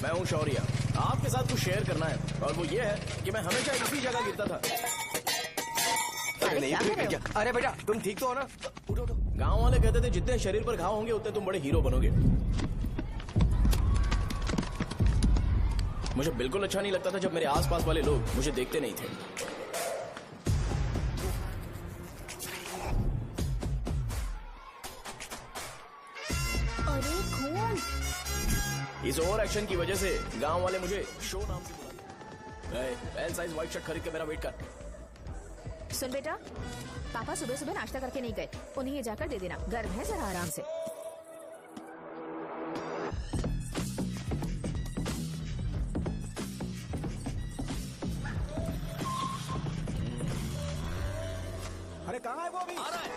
मैं हूँ शौर्य। आपके साथ कुछ शेयर करना है और वो ये है कि मैं हमेशा इसी जगह गिरता था। अरे नहीं, क्या? अरे बेटा तुम ठीक तो हो ना? उठो उठो। गाँव वाले कहते थे जितने शरीर पर घाव होंगे उतने तुम बड़े हीरो बनोगे। मुझे बिल्कुल अच्छा नहीं लगता था जब मेरे आसपास वाले लोग मुझे देखते नहीं थे। अरे खून! इस ओवर एक्शन की वजह से गांव वाले मुझे शो नाम से बुलाते। एल साइज व्हाइट शर्ट खरीद के मेरा वेट कर। सुन बेटा, पापा सुबह सुबह नाश्ता करके नहीं गए, उन्हें ये जाकर दे देना। गर्म है, जरा आराम से। अरे कहाँ है वो अभी? आ रहा है।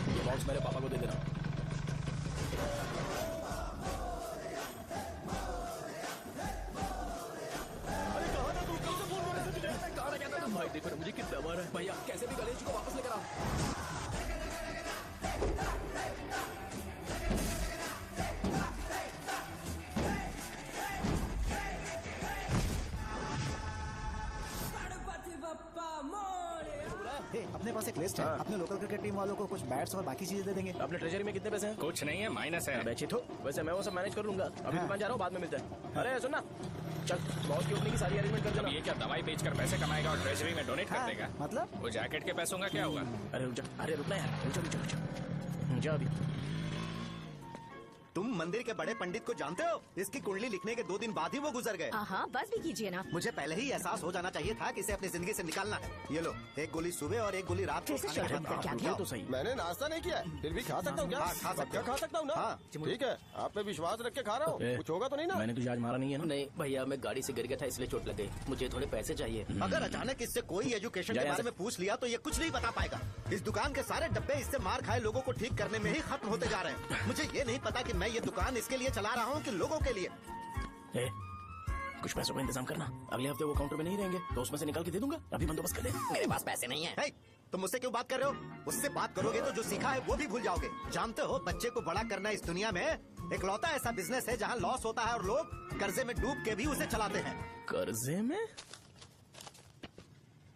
ये बॉक्स मेरे पापा को दे देना। भाई देखो ना मुझे कितना मारा है। भैया कैसे भी गणेश जी को वापस लेकर आओ। अपने पास एक लिस्ट है। हाँ। अपने लोकल क्रिकेट टीम वालों को कुछ बैट्स और बाकी चीजें दे देंगे। अपने ट्रेजरी में कितने पैसे हैं? कुछ नहीं है, माइनस है। अबे चिथो, वैसे मैं वो सब मैनेज कर लूंगा। अभी हाँ। दुकान जा रहा हूँ, बाद में मिलते हैं। अरे सुन ना, चल बॉस की ओपनिंग की सारी अरेंजमेंट कर अब देना। ये क्या दवाई बेचकर पैसे कमाएगा और ट्रेजरी में डोनेट कर हाँ, देगा? मतलब? वो जैकेट के पैसों का क्या होगा? अरे रुक जा, अरे रुकना यार, रुक जा रुक जा रुक जा। जा अभी। तुम मंदिर के बड़े पंडित को जानते हो? इसकी कुंडली लिखने के 2 दिन बाद ही वो गुजर गए। हाँ, बस भी कीजिए ना। मुझे पहले ही एहसास हो जाना चाहिए था कि इसे अपनी जिंदगी से निकालना है। ये लो, एक गोली सुबह और एक गोली रात को कैसे खाने के शर्म बाद कर, क्या खाओ। किया? ये तो सही। मैंने नाश्ता नहीं किया है, फिर भी खा सकता हूँ क्या? हाँ, खा सकते क्या हो। खा सकता हूँ ना? हाँ। ठीक है, आप पे विश्वास रख के खा रहा हूँ। ए, कुछ होगा तो नहीं ना? मैंने तुझे आज मारा नहीं है ना? नहीं भैया, मैं गाड़ी से गिर गया था इसलिए चोट लग गई। मुझे थोड़े पैसे चाहिए। अगर अचानक इससे कोई एजुकेशन के जय बारे से। में पूछ लिया तो ये कुछ नहीं बता पाएगा। इस दुकान के सारे डब्बे इससे मार खाए लोगों को ठीक करने में ही खत्म होते जा रहे हैं। मुझे ये नहीं पता कि मैं ये दुकान इसके लिए चला रहा हूँ कि लोगों के लिए। ए, कुछ पैसों का इंतजाम करना। अगले हफ्ते वो काउंटर में नहीं रहेंगे तो उसमें से निकाल के दे दूंगा। अभी बंदोबस्त कर दे। मेरे पास पैसे नहीं है। हे, तुम मुझसे क्यों बात कर रहे हो? उससे बात करोगे तो जो सीखा है वो भी भूल जाओगे। जानते हो, बच्चे को बड़ा करना इस दुनिया में इकलौता ऐसा बिजनेस है जहाँ लॉस होता है और लोग कर्जे में डूब के भी उसे चलाते हैं। कर्जे में?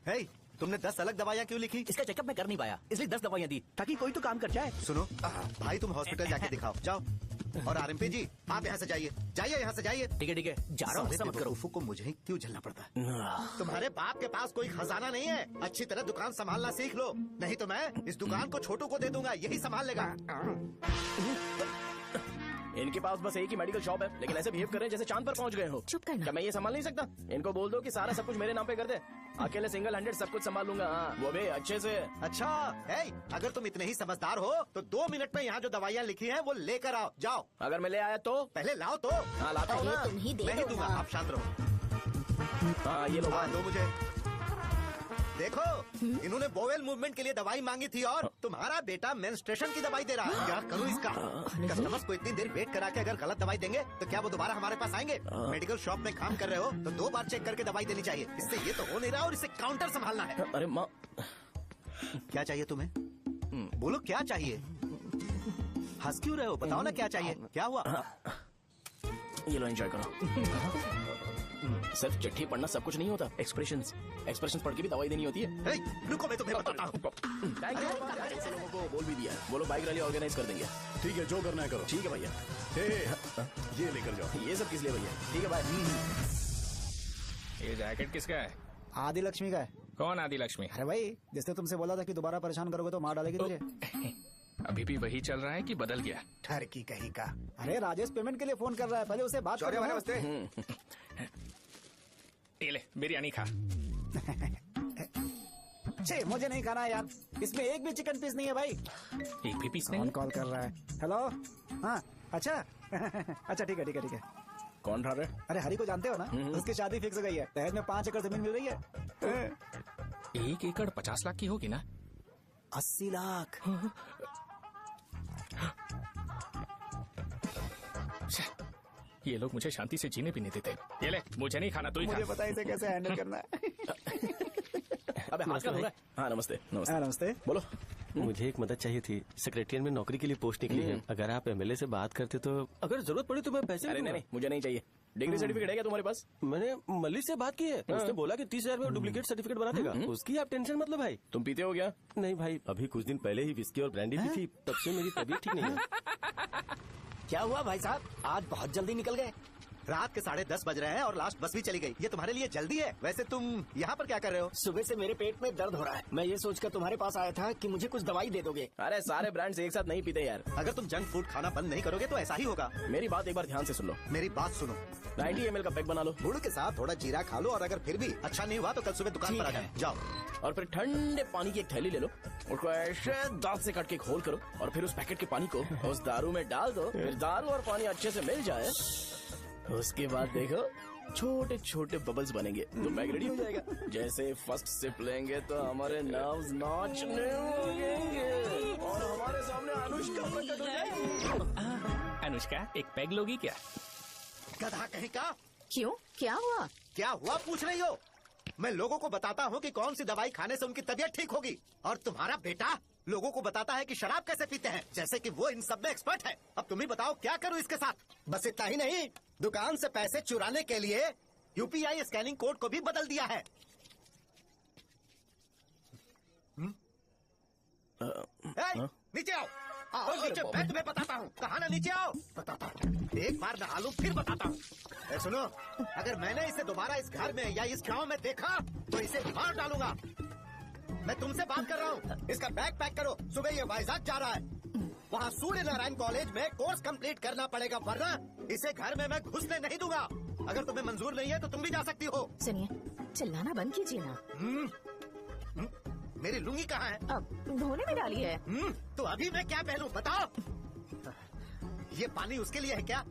हे, तुमने 10 अलग दवाइयाँ क्यों लिखी? इसका चेकअप मैं कर नहीं पाया, इसलिए 10 दवाइयाँ दी ताकि कोई तो काम कर जाए। सुनो भाई, तुम हॉस्पिटल जाके दिखाओ, जाओ। और आरएमपी जी, आप यहाँ से जाइए, जाइए यहाँ से जाइए। ठीक है जा रहा हूँ, सारे गुस्सा मत करो। बेवकूफों को मुझे ही क्यों झेलना पड़ता है? तुम्हारे बाप के पास कोई खजाना नहीं है। अच्छी तरह दुकान संभालना सीख लो, नहीं तो मैं इस दुकान को छोटू को दे दूंगा, यही संभाल लेगा। इनके पास बस एक ही मेडिकल शॉप है, लेकिन ऐसे बिहेव कर रहे हैं जैसे चांद पर पहुंच गए हो। चुप करना। क्या मैं ये संभाल नहीं सकता? इनको बोल दो कि सारा सब कुछ मेरे नाम पे कर दे। अकेले सिंगल हैंडेड सब कुछ संभाल लूंगा। हाँ, वो भी अच्छे से। अच्छा है, अगर तुम इतने ही समझदार हो तो 2 मिनट में यहाँ जो दवाइयाँ लिखी हैं वो लेकर आओ, जाओ। अगर मैं ले आया तो? पहले लाओ तो। हाँ लाता हूँ अरे ना। तुम ही दे मैं ही दो दूंगा, ना। आप शांत रहो। हाँ ये लो। हाँ, दो मुझे। देखो, इन्होंने बोवेल मूवमेंट के लिए दवाई मांगी थी और तुम्हारा बेटा मेंस्ट्रुएशन की दवाई दे रहा है। क्या करूँ इसका? कस्टमर्स को इतनी देर वेट करा के अगर गलत दवाई देंगे तो क्या वो दोबारा हमारे पास आएंगे? मेडिकल शॉप में काम कर रहे हो तो 2 बार चेक करके दवाई देनी चाहिए। इससे ये तो हो नहीं रहा और इसे काउंटर संभालना है। अरे माँ, क्या चाहिए तुम्हें? बोलो क्या चाहिए? हंस क्यों रहे हो? बताओ ना क्या चाहिए? क्या हुआ? ये लो एंजॉय करो। सिर्फ चिट्ठी पढ़ना सब कुछ नहीं होता। एक्सप्रेशंस पढ़ के भी दवाई देनी होती है। हे, रुको, मैं तुम्हें बताता हूँ। Thank you. ऐसे लोगों को बोल भी दिया है, वो लोग बाइक रैली ऑर्गेनाइज कर देंगे। ठीक है, जो करना है करो। ठीक है भैया। ये लेकर जाओ। ये सब किस लिए भैया? ठीक है बाय। ये जैकेट किसका है? आदि लक्ष्मी का है। कौन आदि लक्ष्मी? अरे भाई, जिसने तुमसे बोला था कि दोबारा परेशान करोगे तो मार डालेगी तुझे। अभी भी वही चल रहा है कि बदल गया? ठरकी कहीं का। अरे राजेश पेमेंट के लिए फोन कर रहा है, पहले उसे बात करो। ये ले बिरयानी खा। छे, मुझे नहीं खाना है यार, इसमें एक भी चिकन पीस नहीं है भाई। एक भी पीस कौन नहीं? कॉल कर रहा है? हेलो, हाँ अच्छा। अच्छा ठीक है। कौन ठा रहे? अरे हरी को जानते हो ना, उसकी शादी फिक्स हो गई है। दहेज में 5 एकड़ जमीन मिल रही है। 1 एकड़ 50 लाख की होगी ना? 80 लाख। ये लोग मुझे शांति से जीने भी नहीं देते। ये ले, मुझे नहीं खाना, तू ही मुझे खा। पता है इसे कैसे हैंडल करना है। अबे हाथ का हो रहा है। हाँ नमस्ते नमस्ते। हाँ नमस्ते। बोलो। मुझे एक मदद चाहिए थी। सेक्रेटरिएट में नौकरी के लिए पोस्ट निकली है। अगर आप एमएलए से बात करते तो अगर जरूरत पड़ी तो मैं पैसे अरे नहीं मुझे नहीं चाहिए। डिग्री सर्टिफिकेट है क्या तुम्हारे पास? मैंने मलिक से बात की है। उसने बोला कि 30,000 में डुप्लीकेट सर्टिफिकेट बना देगा। उसकी आप टेंशन मत लो भाई। तुम पीते हो क्या? नहीं भाई, अभी कुछ दिन पहले ही विस्की और ब्रांडी पी थी, तब से मेरी तबीयत ठीक नहीं है। क्या हुआ भाई साहब, आज बहुत जल्दी निकल गए? रात के 10:30 बज रहे हैं और लास्ट बस भी चली गई। ये तुम्हारे लिए जल्दी है? वैसे तुम यहाँ पर क्या कर रहे हो? सुबह से मेरे पेट में दर्द हो रहा है। मैं ये सोचकर तुम्हारे पास आया था कि मुझे कुछ दवाई दे दोगे। अरे सारे ब्रांड्स एक साथ नहीं पीते यार। अगर तुम जंक फूड खाना बंद नहीं करोगे तो ऐसा ही होगा। मेरी बात एक बार ध्यान से सुन लो। मेरी बात सुनो, 90 ml का पैक बना लो। गुड़ के साथ थोड़ा जीरा खा लो और अगर फिर भी अच्छा नहीं हुआ तो कल सुबह दुकान पर आ जाओ। और फिर ठंडे पानी की एक थैली ले लो, उसको ऐसे दांत से काट के घोल करो और फिर उस पैकेट के पानी को उस दारू में डाल दो। फिर दारू और पानी अच्छे से मिल जाए, उसके बाद देखो छोटे छोटे बबल्स बनेंगे तो पैक रेडी हो जाएगा। जैसे फर्स्ट सिप लेंगे तो हमारे नर्व्स नाचने लगेंगे और हमारे सामने अनुष्का प्रकट हो जाएगी। अनुष्का एक पैग लोगी क्या? गधा कहीं का। क्यों, क्या हुआ? क्या हुआ पूछ रही हो? मैं लोगों को बताता हूँ कि कौन सी दवाई खाने से उनकी तबीयत ठीक होगी, और तुम्हारा बेटा लोगों को बताता है कि शराब कैसे पीते हैं, जैसे कि वो इन सब में एक्सपर्ट है। अब तुम ही बताओ क्या करूँ इसके साथ? बस इतना ही नहीं, दुकान से पैसे चुराने के लिए यूपीआई स्कैनिंग कोड को भी बदल दिया है। नीचे आओ, आओ नीचे बैठ, मैं बताता हूँ। कहा ना नीचे आओ, बताता हूँ। एक बार नहा लूं फिर बताता हूँ। सुनो, अगर मैंने इसे दोबारा इस घर में या इस गांव में देखा तो इसे मार डालूंगा। मैं तुमसे बात कर रहा हूँ। इसका बैग पैक करो, सुबह ये वाइजाग जा रहा है। वहाँ सूर्य नारायण कॉलेज में कोर्स कंप्लीट करना पड़ेगा, वरना इसे घर में मैं घुसने नहीं दूंगा। अगर तुम्हें मंजूर नहीं है तो तुम भी जा सकती हो। सुनिए, चिल्लाना बंद कीजिए ना। मेरी लुंगी कहाँ है? अब धोने में डाली है। तो अभी मैं क्या पहनूं बताओ? ये पानी उसके लिए है क्या?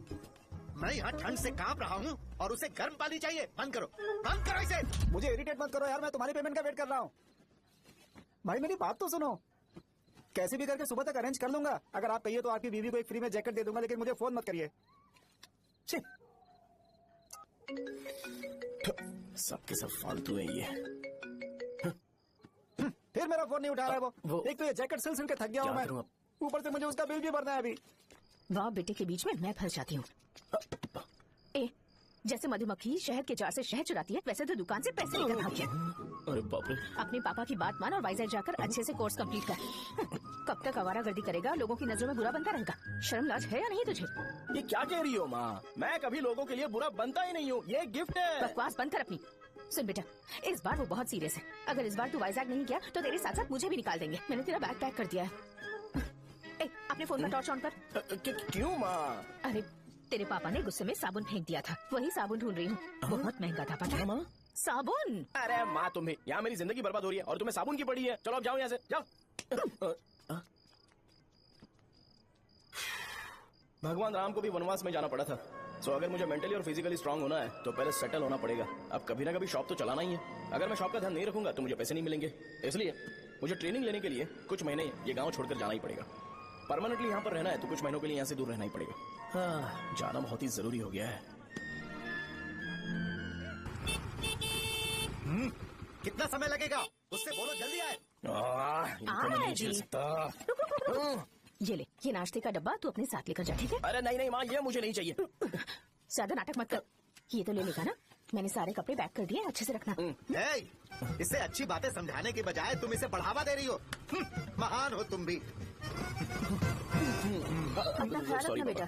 मैं यहाँ ठंड से कांप रहा हूँ और उसे गर्म पानी चाहिए। बंद करो, बंद करो इसे। मुझे इरिटेट मत करो यार, मैं तुम्हारी पेमेंट का वेट कर रहा हूँ। भाई मेरी बात तो सुनो, कैसे भी करके सुबह तक अरेंज कर लूंगा। अगर आप कहिए तो आपकी बीवी को एक फ्री में जैकेट दे दूंगा, लेकिन मुझे फोन मत करिए। सबके सब फालतू है ये। फिर मेरा फोन नहीं उठा रहा है वो। एक तो ये जैकेट सिल के थक गया हूँ मैं, ऊपर से मुझे उसका बिल भी भरना है अभी। वाह बेटे के बीच में मैं फंस जाती हूँ। ए, जैसे मधुमक्खी शहद के जार से शहद चुराती है, वैसे तो दुकान से पैसे लेकर भाग गया। अरे बाप रे। अपने पापा की बात मान और वाइजैक जाकर अच्छे से कोर्स कंप्लीट कर। कब तक आवारागर्दी करेगा, लोगों की नजरों में बुरा बनता रहेगा? शर्म लाज है या नहीं तुझे? ये क्या कह रही हो माँ? मैं कभी लोगों के लिए बुरा बनता ही नहीं हूँ, ये गिफ्ट है। बकवास बंद कर अपनी। सुन बेटा, इस बार वो बहुत सीरियस है। अगर इस बार तू वाइजैक नहीं किया तो तेरे साथ साथ मुझे भी निकाल देंगे। मैंने तेरा बैग पैक कर दिया है। ए, अपने फोन का टॉर्च ऑन कर। क्यों माँ? अरे तेरे पापा ने गुस्से में साबुन फेंक दिया था, वही साबुन ढूंढ रही हूँ। बहुत महंगा था पता है माँ? साबुन। अरे माँ तुम्हें, यहाँ मेरी जिंदगी बर्बाद हो रही है और तुम्हें साबुन की पड़ी है। चलो अब जाओ यहाँ से, जाओ। भगवान राम को भी वनवास में जाना पड़ा था। सो अगर मुझे मेंटली और फिजिकली स्ट्रांग होना है तो पहले सेटल होना पड़ेगा। अब कभी ना कभी शॉप तो चलाना ही है। अगर मैं शॉप का ध्यान नहीं रखूंगा तो मुझे पैसे नहीं मिलेंगे। इसलिए मुझे ट्रेनिंग लेने के लिए कुछ महीने ये गांव छोड़कर जाना ही पड़ेगा। परमानेंटली यहाँ पर रहना है तो कुछ महीनों के लिए यहाँ से दूर रहना ही पड़ेगा। हाँ, जाना बहुत ही जरूरी हो गया है। कितना समय लगेगा? उससे बोलो जल्दी आए। इनको मैं नहीं झेल सकता। ये ले, ये नाश्ते का डब्बा तू अपने साथ लेकर जा, ठीक है? अरे नहीं नहीं माँ, ये मुझे नहीं चाहिए। ज्यादा नाटक मत कर। ये तो ले लेगा ना? मैंने सारे कपड़े पैक कर दिए, अच्छे से रखना। इसे अच्छी बातें समझाने की बजाय तुम इसे बढ़ावा दे रही हो। महान हो तुम भी। अपना ख्याल रखना बेटा।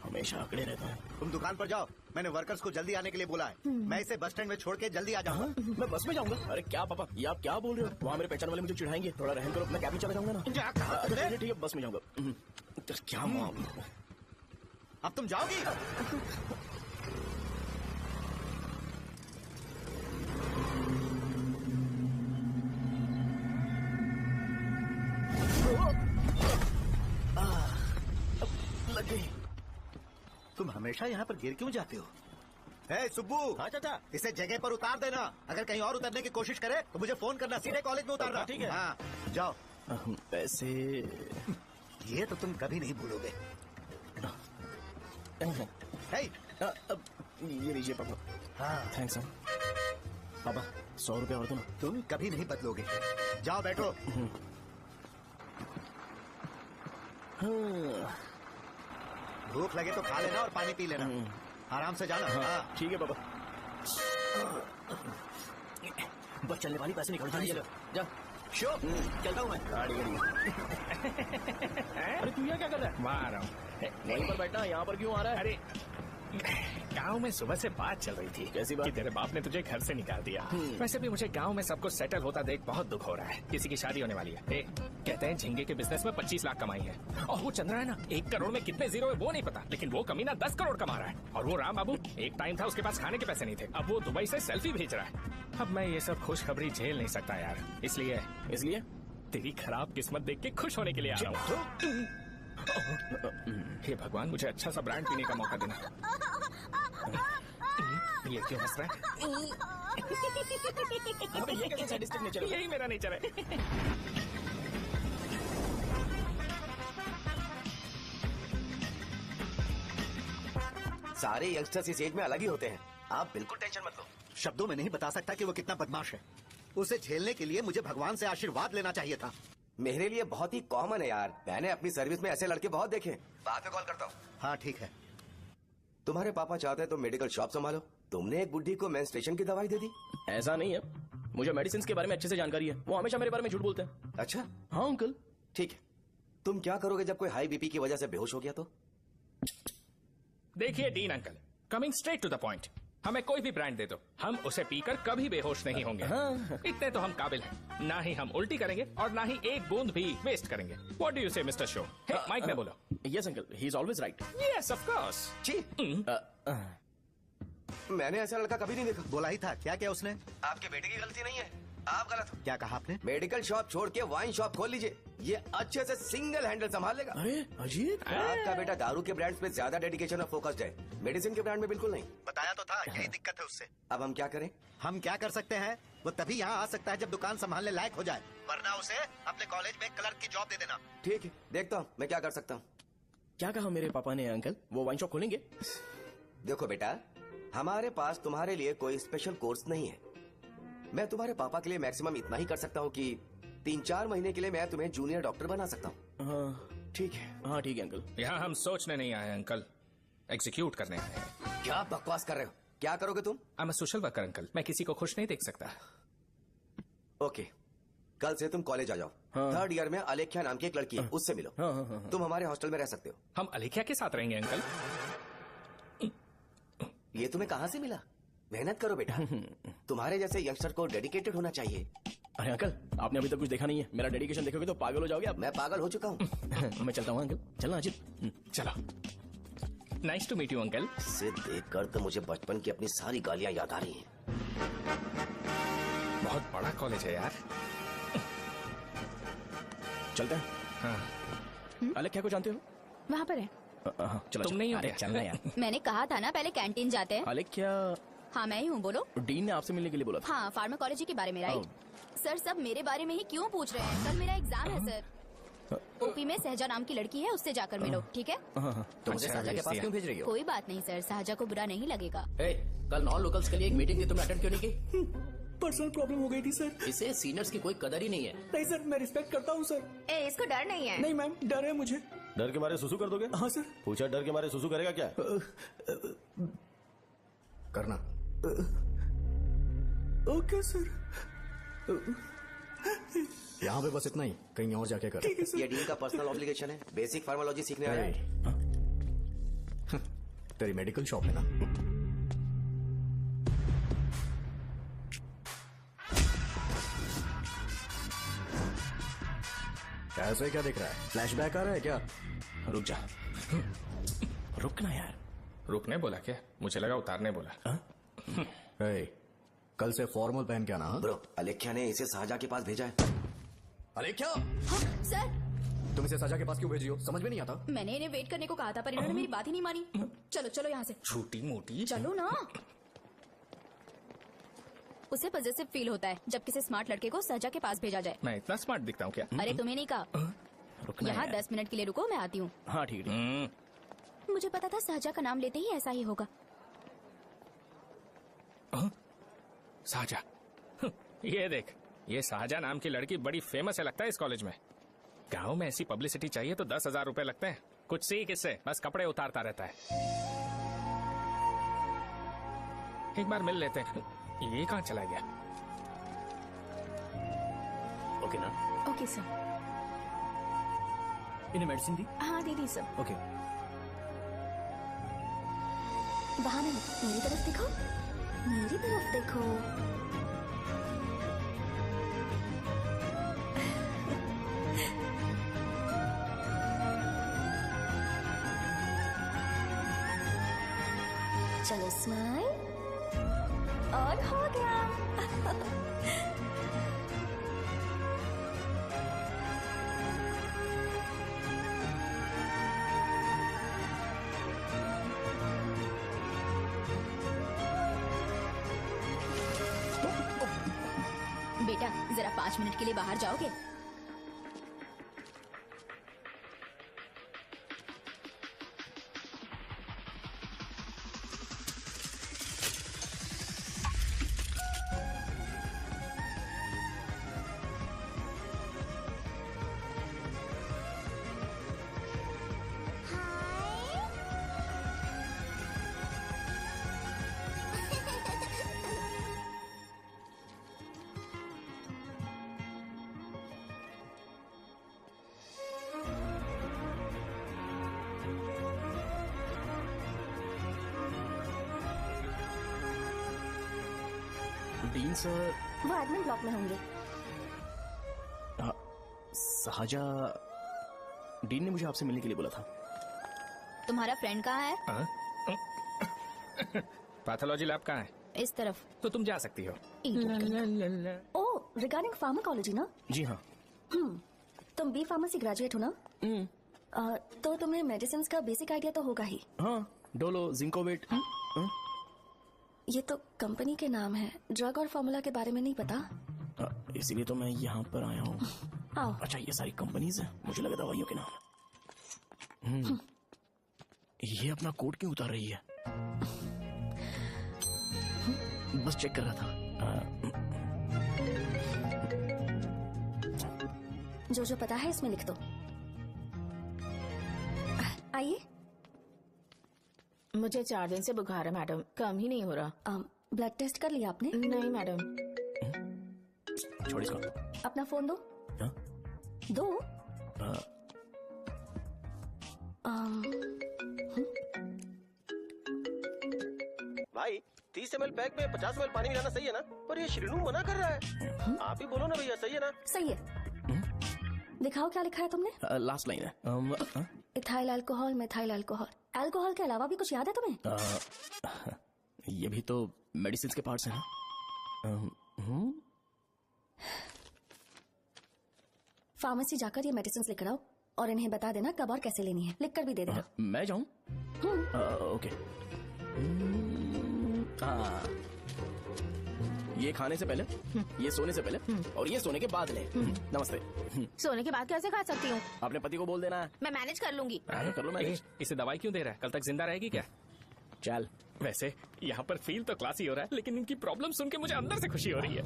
हमेशा अकड़े रहता हूँ। तुम दुकान पर जाओ, मैंने वर्कर्स को जल्दी आने के लिए बोला है। मैं इसे बस स्टैंड में छोड़ के जल्दी आ जाऊंगा। मैं बस में जाऊंगा? अरे क्या पापा, ये आप क्या बोल रहे हो? वहाँ मेरे पहचान वाले मुझे चिढ़ाएंगे। थोड़ा रहम करो, मैं कैब में चला जाऊंगा ना। ठीक है, बस में जाऊंगा। क्या अब तुम जाओगी? तुम हमेशा यहाँ पर गिर क्यों जाते हो? हे सुब्बू। हाँ चाचा। इसे जगह पर उतार देना। अगर कहीं और उतरने की कोशिश करे तो मुझे फोन करना, सीधे कॉलेज में उतारना। ठीक है। हाँ, जाओ। पैसे ये तो तुम कभी नहीं भूलोगे। हे, ये लीजिए पापा। हाँ, थैंक्स। पापा 100 रुपया और दो ना। तुम कभी नहीं बदलोगे। जाओ बैठो। भूख लगे तो खा लेना और पानी पी लेना। आराम से जाना। हाँ। ठीक है पापा। बस चलने वाली पैसे निकल चलो जा। शो चलता हूँ मैं। गाड़ी अरे तू यहाँ क्या कर रहा है? वहाँ आ रहा हूँ। वहीं पर बैठा, यहाँ पर क्यों आ रहा है? अरे गांव में सुबह से बात चल रही थी। कैसी बात? कि तेरे बाप ने तुझे घर से निकाल दिया। वैसे भी मुझे गांव में सब कुछ सेटल होता देख बहुत दुख हो रहा है। किसी की शादी होने वाली है। कहते हैं झींगे के बिजनेस में 25 लाख कमाई है। और वो चंद्रा है ना, 1 करोड़ में कितने जीरो है वो नहीं पता, लेकिन वो कमीना 10 करोड़ कमा रहा है। और वो राम बाबू, एक टाइम था उसके पास खाने के पैसे नहीं थे, अब वो दुबई से सेल्फी भेज रहा है। अब मैं ये सब खुशखबरी झेल नहीं सकता यार, इसलिए तेरी खराब किस्मत देख के खुश होने के लिए आ रहा हूँ। हे भगवान, मुझे अच्छा सा ब्रांड पीने का मौका देना। ये क्यों हंस रहा है? ये कैसे सैडिस्टिक नेचर है? यही मेरा नेचर है। सारे यंगस्टर्स इस एज में अलग ही होते हैं। आप बिल्कुल टेंशन मत लो। शब्दों में नहीं बता सकता कि वो कितना बदमाश है। उसे झेलने के लिए मुझे भगवान से आशीर्वाद लेना चाहिए था। मेरे लिए बहुत ही कॉमन है यार, मैंने अपनी सर्विस में ऐसे लड़के बहुत देखे। बाद में कॉल करता हूँ। हाँ ठीक है। तुम्हारे पापा चाहते हैं तुम मेडिकल शॉप संभालो। तुमने एक बुढ़ी को मेंस्ट्रुएशन की दवाई दे दी। ऐसा नहीं है, मुझे मेडिसिन के बारे में अच्छे से जानकारी है। वो हमेशा मेरे बारे में झूठ बोलते हैं। अच्छा हाँ अंकल। ठीक है, तुम क्या करोगे जब कोई हाई बीपी की वजह से बेहोश हो गया तो? देखिए Dean uncle, coming straight to the point, हमें कोई भी ब्रांड दे दो, हम उसे पीकर कभी बेहोश नहीं होंगे। इतने तो हम काबिल हैं। ना ही हम उल्टी करेंगे और ना ही एक बूंद भी वेस्ट करेंगे। व्हाट डू यू से मिस्टर शो? माइक में बोलो। Yes uncle, he is always right. Yes of course. मैंने ऐसा लड़का कभी नहीं देखा। बोला ही था। क्या क्या उसने? आपके बेटे की गलती नहीं है, आप गलत हो। क्या कहा आपने? मेडिकल शॉप छोड़ के वाइन शॉप खोल लीजिए, ये अच्छे से सिंगल हैंडल संभाल लेगा। अरे अजीत, आपका बेटा दारू के ब्रांड्स पे ज्यादा डेडिकेशन और फोकस्ड है, मेडिसिन के ब्रांड में बिल्कुल नहीं। बताया तो था, यही दिक्कत है उससे। अब हम क्या करें? हम क्या कर सकते हैं? वो तभी यहाँ आ सकता है जब दुकान संभालने लायक हो जाए, वरना उसे अपने कॉलेज में क्लर्क की जॉब दे देना। ठीक है, देखता हूँ मैं क्या कर सकता हूँ। क्या कहा मेरे पापा ने अंकल? वो वाइन शॉप खोलेंगे? देखो बेटा, हमारे पास तुम्हारे लिए कोई स्पेशल कोर्स नहीं है। मैं तुम्हारे पापा के लिए मैक्सिमम इतना ही कर सकता हूँ कि 3-4 महीने के लिए मैं तुम्हें जूनियर डॉक्टर बना सकता हूँ। ठीक है। हाँ ठीक है अंकल। यहाँ हम सोचने नहीं आए अंकल, एग्जीक्यूट करने आए हैं। क्या बकवास कर रहे हो? क्या करोगे तुम? I am a social worker uncle, मैं किसी को खुश नहीं देख सकता। ओके, कल से तुम कॉलेज आ जाओ। 3rd ईयर में अलेख्या नाम की एक लड़की है, उससे मिलो। तुम हमारे हॉस्टल में रह सकते हो। हम अलेख्या के साथ रहेंगे अंकल। ये तुम्हें कहाँ से मिला? मेहनत करो बेटा, तुम्हारे जैसे यंगस्टर को डेडिकेटेड होना चाहिए। अरे अंकल, आपने अभी तक कुछ देखा नहीं है। मेरा डेडिकेशन देखोगे तो पागल हो जाओगे आप। मैं पागल हो चुका हूँ। मैं चलता हूँ अंकल। चलना अजीत। चलो, nice to meet you uncle. इसे देखकर तो मुझे बचपन की अपनी सारी गालियां याद आ रही हैं। बहुत बड़ा कॉलेज है यार। चलते हैं। हाँ। अलेख्या को जानते हो? वहाँ पर है। चलो तुम नहीं हो अरे क्या? चलना यार। मैंने कहा था ना पहले कैंटीन जाते हैं। अलेख्या, हाँ मैं ही हूँ, बोलो। डीन ने आपसे मिलने के लिए बोला था। हाँ, फार्माकोलॉजी के बारे में, राइट? सर सब मेरे बारे में ही क्यों पूछ रहे हैं? कल मेरा एग्जाम है सर। ओपी में सहजा नाम की लड़की है, उससे जाकर मिलो, ठीक है? तो मुझे साजा के पास क्यों भेज रही हो? कोई बात नहीं सर, सहजा को बुरा नहीं लगेगा। कल नॉन लोकल्स के लिए एक मीटिंग थी, तुमने अटेंड क्यों नहीं की? पर्सनल प्रॉब्लम हो गई थी सर। इसे सीनियर्स की कोई कदर ही नहीं है। नहीं सर, मैं रिस्पेक्ट करता हूँ सर। इसको डर नहीं है? नहीं मैम, डर है मुझे। डर के मारे सुसु कर दोगे? हाँ सर। पूछा डर के मारे सुसु करेगा क्या? करना। Okay sir. यहाँ पे बस इतना ही, कहीं और जाके कर। ये डीन का पर्सनल ऑब्लिगेशन है, बेसिक फार्माकोलॉजी सीखने आया है। तेरी मेडिकल शॉप है ना? ऐसे क्या दिख रहा है? फ्लैशबैक आ रहा है क्या? रुक जा। रुकना यार। रुकने बोला क्या? मुझे लगा उतारने बोला। कल से फॉर्मल पहन के आना। ब्रो, अलेख्या ने इसे साजा के पास भेजा है। अलेख्या, सर तुम इसे साजा के पास क्यों भेज रही हो? समझ में नहीं आता। मैंने इन्हें वेट करने को कहा था, पर इन्होंने मेरी बात ही नहीं मानी। चलो चलो यहाँ से। छोटी मोटी। चलो ना। उसे पॉजिटिव फील होता है जब किसी स्मार्ट लड़के को सहजा के पास भेजा जाए। मैं इतना स्मार्ट दिखता हूँ क्या? अरे तुम्हें नहीं कहा। रुकना यहाँ यार। 10 मिनट के लिए रुको, मैं आती हूँ। हाँ ठीक है। मुझे पता था सहजा का नाम लेते ही ऐसा ही होगा। साजा ये देख, ये शाहजहां नाम की लड़की बड़ी फेमस है लगता है इस कॉलेज में। गांव में ऐसी पब्लिसिटी चाहिए तो 10,000 रुपए लगते हैं। कुछ सीख इससे, बस कपड़े उतारता रहता है। एक बार मिल लेते हैं। ये कहाँ चला गया? ओके ना? Okay sir. इन्हें मेडिसिन दी? हाँ दीदी सर। ओके। वहाँ नहीं, मेरी तरफ देखो, मेरी तरफ देखो। चलो स्माइल, और हो गया। बेटा जरा 5 मिनट के लिए बाहर जाओगे? Dean sir. वो एडमिन ब्लॉक में होंगे। शाहजा, डीन ने मुझे आपसे मिलने के लिए बोला था। तुम्हारा फ्रेंड कहाँ है? पैथोलॉजी लैब कहाँ है? इस तरफ। तो तुम जा सकती हो। ओ, रिगार्डिंग फार्माकोलॉजी ना? जी हाँ। तुम बी फार्मेसी ग्रेजुएट हो ना? तो तुम्हें मेडिसिन का बेसिक आइडिया तो होगा ही। हाँ, डोलो, जिंकोवेट। ये तो कंपनी के नाम है, ड्रग और फॉर्मूला के बारे में नहीं पता। इसीलिए तो मैं यहाँ पर आया हूँ। आओ। अच्छा, ये सारी कंपनीज है, मुझे लगा दवाइयों के नाम। ये अपना कोट क्यों उतार रही है? बस चेक कर रहा था। जो पता है इसमें लिख दो। आइए। मुझे 4 दिन से बुखार है मैडम, कम ही नहीं हो रहा। ब्लड टेस्ट कर लिया आपने? नहीं मैडम। छोड़ इसको। अपना फोन दो। हाँ? दो। भाई 30 ml पैक में 50 ml पानी मिलाना सही है ना? पर ये श्रीनू मना कर रहा है। आप ही बोलो ना भैया, सही है ना? सही है। दिखाओ क्या लिखा है तुमने? लास्ट लाइन है। Ethyl alcohol, methyl alcohol. Alcohol के अलावा भी कुछ याद है तुम्हें? ये भी तो मेडिसिन के पार्ट्स हैं ना? फार्मेसी जाकर ये मेडिसिन लेकर आओ और इन्हें बता देना कब और कैसे लेनी है। लिख कर भी दे देना। मैं जाऊं? ओके। ये खाने से पहले, ये सोने से पहले और ये सोने के बाद ले। नमस्ते। सोने के बाद कैसे खा सकती हूँ? अपने पति को बोल देना। मैं मैनेज कर लूंगी। कर लो मैनेज। इसे दवाई क्यों दे रहा है? कल तक जिंदा रहेगी क्या? चल। वैसे यहाँ पर फील तो क्लासी हो रहा है, लेकिन इनकी प्रॉब्लम सुन के मुझे अंदर से खुशी हो रही है।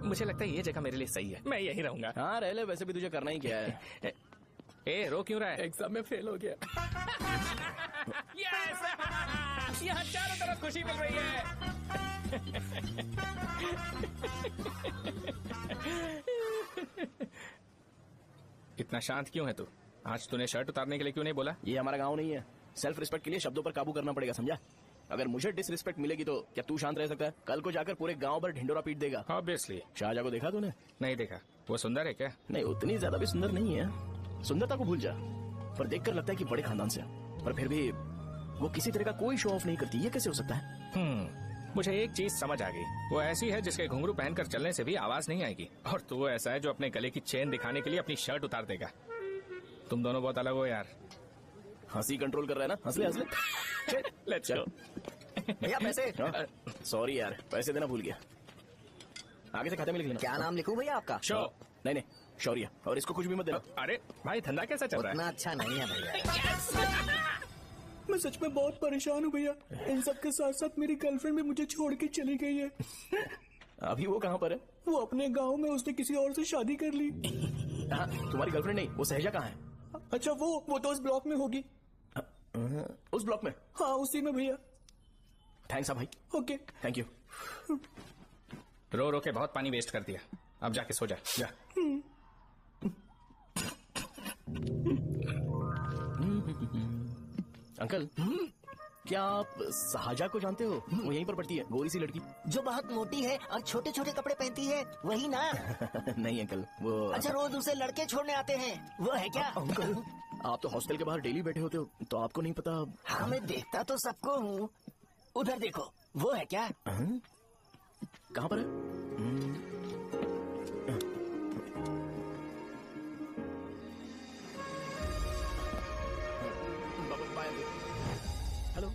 मुझे लगता है ये जगह मेरे लिए सही है, मैं यही रहूंगा। हाँ रह ले, वैसे भी तुझे करना ही क्या है। रो क्यों रहा है? एग्जाम में फेल हो गया। यस! यहाँ चारों तरफ खुशी मिल रही है। इतना शांत क्यों है तू? आज तूने शर्ट उतारने के लिए क्यों नहीं बोला? ये हमारा गांव नहीं है। सेल्फ रिस्पेक्ट के लिए शब्दों पर काबू करना पड़ेगा, समझा? अगर मुझे डिसरिस्पेक्ट मिलेगी तो क्या तू शांत रह सकता है? कल को जाकर पूरे गांव भर ढिंडोरा पीट देगा। ऑब्वियसली। शाहजहां को देखा तूने? नहीं देखा। वो सुंदर है क्या? नहीं, उतनी ज्यादा भी सुंदर नहीं है। सुंदरता को भूल जा, पर देखकर लगता है कि बड़े खानदान से, पर फिर भी वो किसी तरह का कोई शो ऑफ नहीं करती। ये कैसे हो सकता है? मुझे एक चीज समझ आ गई। वो ऐसी है जिसके घुंघरू पहनकर चलने से भी आवाज नहीं आएगी, और तू ऐसा है जो अपने गले की चेन दिखाने के लिए अपनी शर्ट उतार देगा। तुम दोनों बहुत अलग हो यार। हंसी कंट्रोल कर रहा है ना? हंस ले हंस ले। Let's go. भैया पैसे। सॉरी यार, पैसे देना भूल गया। आगे से खाते में लिख लेना। क्या नाम लिखूं भैया आपका? शो। नहीं, शौर्य। और इसको कुछ भी मत देना। अरे भाई, धंधा कैसा चल रहा है? उतना अच्छा नहीं है भैया। मैं सच में बहुत परेशान हूँ भैया। इन सब के साथ साथ मेरी गर्लफ्रेंड भी मुझे छोड़ के चली गई है। अभी वो कहाँ पर है? वो अपने गांव में, उसने किसी और से शादी कर ली। हाँ, तुम्हारी गर्लफ्रेंड नहीं, वो सहजा कहाँ है? अच्छा वो तो उस ब्लॉक में होगी। उस ब्लॉक में? हाँ उसी में भैया। थैंक्स भाई। Okay thank you. रो रो के बहुत पानी वेस्ट कर दिया, अब जाके सो जा। जा। अंकल, क्या आप साहजा को जानते हो? वो यहीं पर पढ़ती है, गोरी सी लड़की। जो बहुत मोटी है और छोटे छोटे कपड़े पहनती है, वही ना? नहीं अंकल, वो अच्छा रोज उसे लड़के छोड़ने आते हैं, वो है क्या? अंकल, आप तो हॉस्टल के बाहर डेली बैठे होते हो, तो आपको नहीं पता? हाँ मैं देखता तो सबको हूँ। उधर देखो, वो है क्या? कहाँ पर है? हेलो,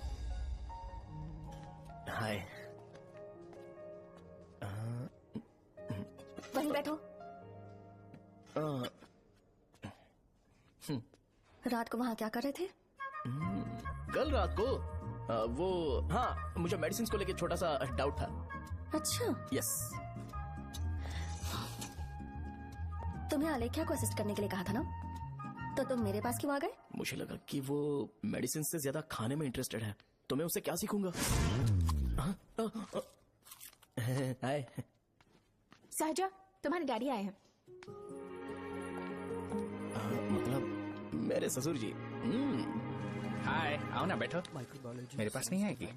हाय। वहीं बैठो। रात को वहाँ क्या कर रहे थे? कल रात को वो, हाँ, मुझे मेडिसिन को लेके छोटा सा डाउट था। अच्छा। यस। तुम्हें आलेख्या को असिस्ट करने के लिए कहा था ना, तो तुम मेरे पास क्यों आ गए? मुझे लगा कि वो मेडिसिन से ज्यादा खाने में इंटरेस्टेड है, तो मैं उससे क्या सीखूंगा? हाय। सहजा, तुम्हारे डैडी आए हैं। मतलब मेरे ससुर जी। हाय, आओ ना, बैठो। मेरे पास नहीं आएगी।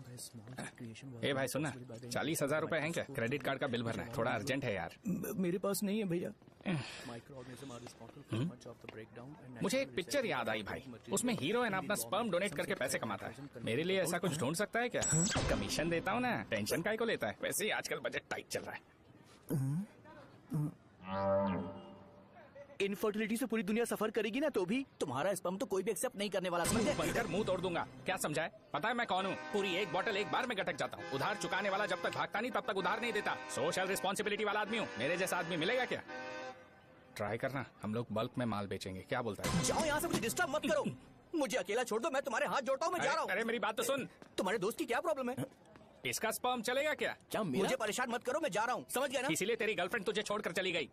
ए भाई सुनना, 40,000 रुपए हैं क्या? क्रेडिट कार्ड का बिल भरना है, थोड़ा अर्जेंट है यार। मेरे पास नहीं है भैया। मुझे एक पिक्चर याद आई भाई, उसमें हीरोइन अपना स्पर्म डोनेट करके पैसे कमाता है। मेरे लिए ऐसा कुछ ढूंढ सकता है क्या? कमीशन देता हूँ ना, टेंशन काहे को लेता है? वैसे ही आजकल बजट टाइट चल रहा है। इनफर्टिलिटी से पूरी दुनिया सफर करेगी ना, तो भी तुम्हारा स्पर्म तो कोई भी एक्सेप्ट नहीं करने वाला। समझे? बनकर मुंह तोड़ दूंगा। क्या समझा है? पता है मैं कौन हूँ? पूरी एक बोतल एक बार में गटक जाता हूँ। उधार चुकाने वाला जब तक भागता नहीं तब तक उधार नहीं देता। सोशल रिस्पॉन्सिबिलिटी वाला आदमी हूँ। मेरे जैसा आदमी मिलेगा क्या? ट्राई करना, हम लोग बल्क में माल बेचेंगे। क्या बोलता है? जाओ यहाँ से, मुझे डिस्टर्ब मत करो। मुझे अकेला छोड़ दो, मैं तुम्हारे हाथ जोड़ता हूँ, मैं जा रहा हूँ। अरे मेरी बात तो सुन। तुम्हारे दोस्त की क्या प्रॉब्लम है? इसका स्पर्म चलेगा क्या? क्या मुझे परेशान मत करो, मैं जा रहा हूँ, समझ गया ना? इसीलिए तेरी गर्लफ्रेंड तुझे छोड़कर चली गई।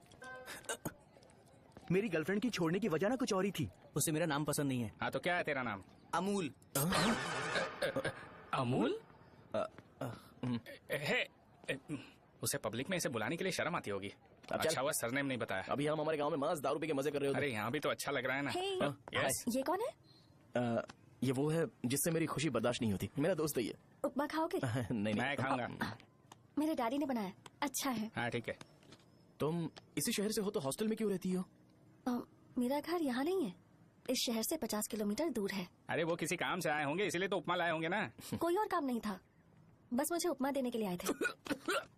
मेरी गर्लफ्रेंड की छोड़ने की वजह ना कुछ और ही थी। उसे मेरा नाम पसंद नहीं है। हाँ तो क्या है तेरा नाम? अमूल। अमूल? उसे पब्लिक में इसे बुलाने के लिए शर्म आती होगी। अच्छा हुआ सरनेम नहीं बताया। अभी हम हमारे गांव में मांस दारू पी के मजे कर रहे हो। अरे यहाँ भी तो अच्छा लग रहा है ना। यस। ये कौन है? ये वो है जिससे मेरी खुशी बर्दाश्त नहीं होती। मेरा दोस्त है ये। उपमा खाओगे? नहीं, मैं खाऊंगा। मेरे डैडी ने बनाया, अच्छा है। हाँ ठीक है। तुम इसी शहर से हो तो हॉस्टल में क्यों रहती हो? मेरा घर यहाँ नहीं है, इस शहर से 50 किलोमीटर दूर है। अरे वो किसी काम से आए होंगे, इसीलिए तो उपमा लाए होंगे ना। कोई और काम नहीं था, बस मुझे उपमा देने के लिए आए थे।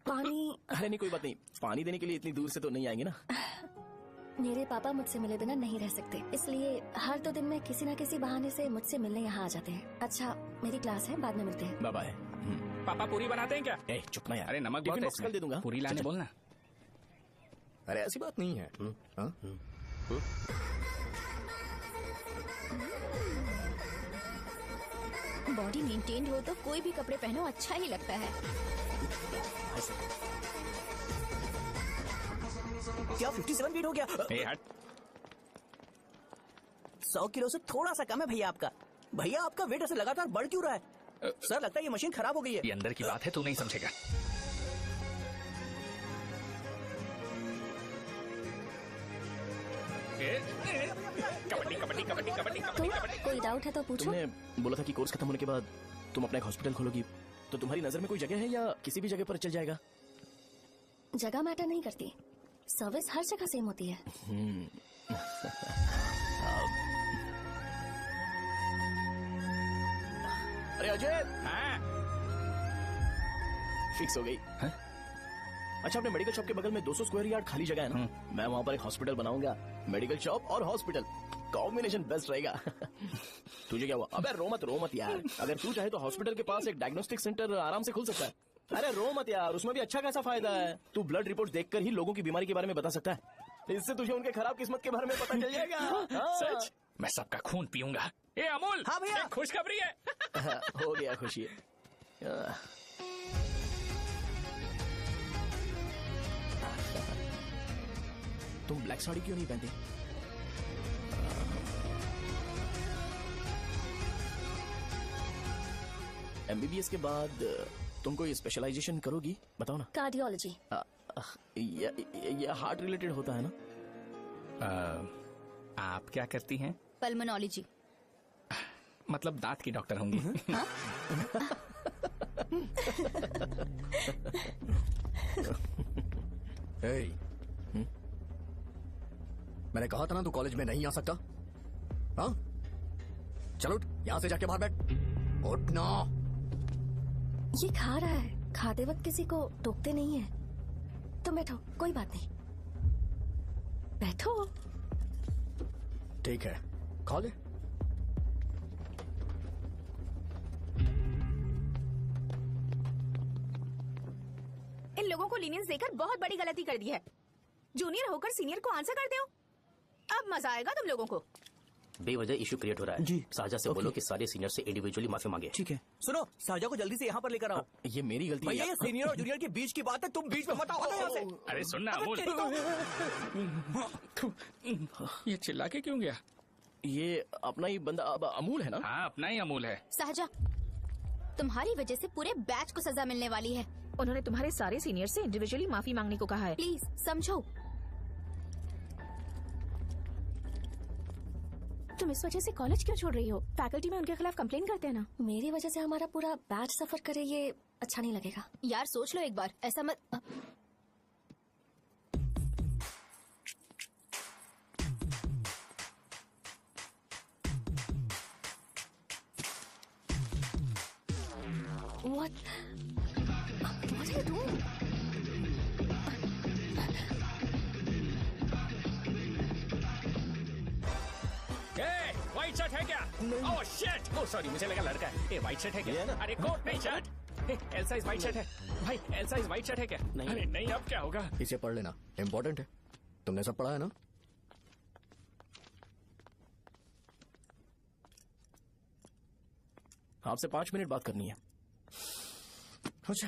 पानी? अरे नहीं, कोई बात नहीं, पानी देने के लिए इतनी दूर से तो नहीं आएंगे ना। मेरे पापा मुझसे मिले बिना नहीं रह सकते, इसलिए हर 2 दिन में किसी न किसी बहाने से मुझसे मिलने यहाँ आ जाते हैं। अच्छा मेरी क्लास है, बाद में मिलते हैं। Bye bye. पापा पूरी बनाते हैं क्या? चुप ना यार। अरे नमक बहुत है इसमें, दे दूंगा। पूरी लाने बोलना। अरे ऐसी बात नहीं है। बॉडी मेंटेन हो तो कोई भी कपड़े पहनो अच्छा ही लगता है। क्या 57 फीट हो गया? हट। 100 किलो से थोड़ा सा कम है भैया आपका। भैया आपका वेट ऐसे लगातार बढ़ क्यों रहा है? सर लगता है ये मशीन खराब हो गई है। ये अंदर की बात है, तू नहीं समझेगा। कबड्डी कबड्डी कबड्डी कबड्डी कबड्डी। कोई डाउट है तो पूछो। तुमने बोला था कि कोर्स खत्म होने के बाद तुम अपना एक हॉस्पिटल खोलोगी, तो तुम्हारी नजर में कोई जगह है या किसी भी जगह पर चल जाएगा? जगह मैटर नहीं करती, सर्विस हर जगह सेम होती है। अरे अजय, हाँ? फिक्स हो गई। अच्छा, अपने मेडिकल शॉप के बगल में 200 स्क्वायर यार्ड खाली जगह है ना, मैं वहाँ पर एक हॉस्पिटल बनाऊंगा। मेडिकल शॉप और हॉस्पिटल कॉम्बिनेशन बेस्ट रहेगा। तुझे क्या हुआ? अबे रो मत यार। अगर तू चाहे तो हॉस्पिटल के पास एक डायग्नोस्टिक सेंटर आराम से खुल सकता है। अरे रो मत यार, उसमें भी अच्छा खासा फायदा है। तू ब्लड रिपोर्ट देखकर ही लोगों की बीमारी के बारे में बता सकता है। इससे तुझे उनके खराब किस्मत के बारे में पता चल जाएगा। सच? मैं सबका खून पीऊंगा। ए अमूल, हाँ भैया, खुशखबरी है। हो गया खुशी है। तुम ब्लैक साड़ी क्यों नहीं पहनती? एमबीबीएस के बाद तुम कोई स्पेशलाइजेशन करोगी? बताओ ना। कार्डियोलॉजी। ये हार्ट रिलेटेड होता है ना? आप क्या करती हैं? पल्मोनोलॉजी। मतलब दांत की डॉक्टर होंगी। Hey, मैंने कहा था ना तू कॉलेज में नहीं आ सकता। हाँ, चल उठ, यहाँ से जाके बाहर बैठ। उठ ना। ये खा रहा है, खाते वक्त किसी को टोकते नहीं है। तुम बैठो, कोई बात नहीं, बैठो। ठीक है, खा ले। इन लोगों को लीनियंस देकर बहुत बड़ी गलती कर दी है। जूनियर होकर सीनियर को आंसर करते हो। अब मजा आएगा तुम लोगों को। बेवजह इशू क्रिएट हो रहा है जी। साजा से बोलो कि सारे सीनियर से इंडिविजुअली माफी मांगे। ठीक है। सुनो, साजा को जल्दी से यहाँ पर लेकर आओ। ये मेरी गलती भैया है। ये सीनियर और जूनियर के बीच की बात है, तुम बीच में मत आओ यहाँ से। अरे सुनना अमूल, ये चिल्ला के क्यों गया? ये अपना ही बंदा अब अमूल है ना? हाँ, अपना ही अमूल है। साजा, तुम्हारी वजह से पूरे बैच को सजा मिलने वाली है। उन्होंने तुम्हारे सारे सीनियर से इंडिविजुअली माफी मांगने को कहा है। प्लीज समझो। तुम इस वजह से कॉलेज क्यों छोड़ रही हो? फैकल्टी में उनके खिलाफ कंप्लेन करते हैं ना। मेरी वजह से हमारा पूरा बैच सफर करे, ये अच्छा नहीं लगेगा। यार सोच लो एक बार, ऐसा मत। What are you doing? White shirt है क्या? Oh shit! ओह सॉरी, मुझे लगा लड़का है। ये व्हाइट शर्ट है क्या? अरे कोट नहीं shirt. L size white shirt है भाई। एल साइज व्हाइट शर्ट है क्या? नहीं। अरे नहीं, अब क्या होगा? इसे पढ़ लेना, इम्पोर्टेंट है। तुमने सब पढ़ा है ना? आपसे 5 मिनट बात करनी है। अच्छा,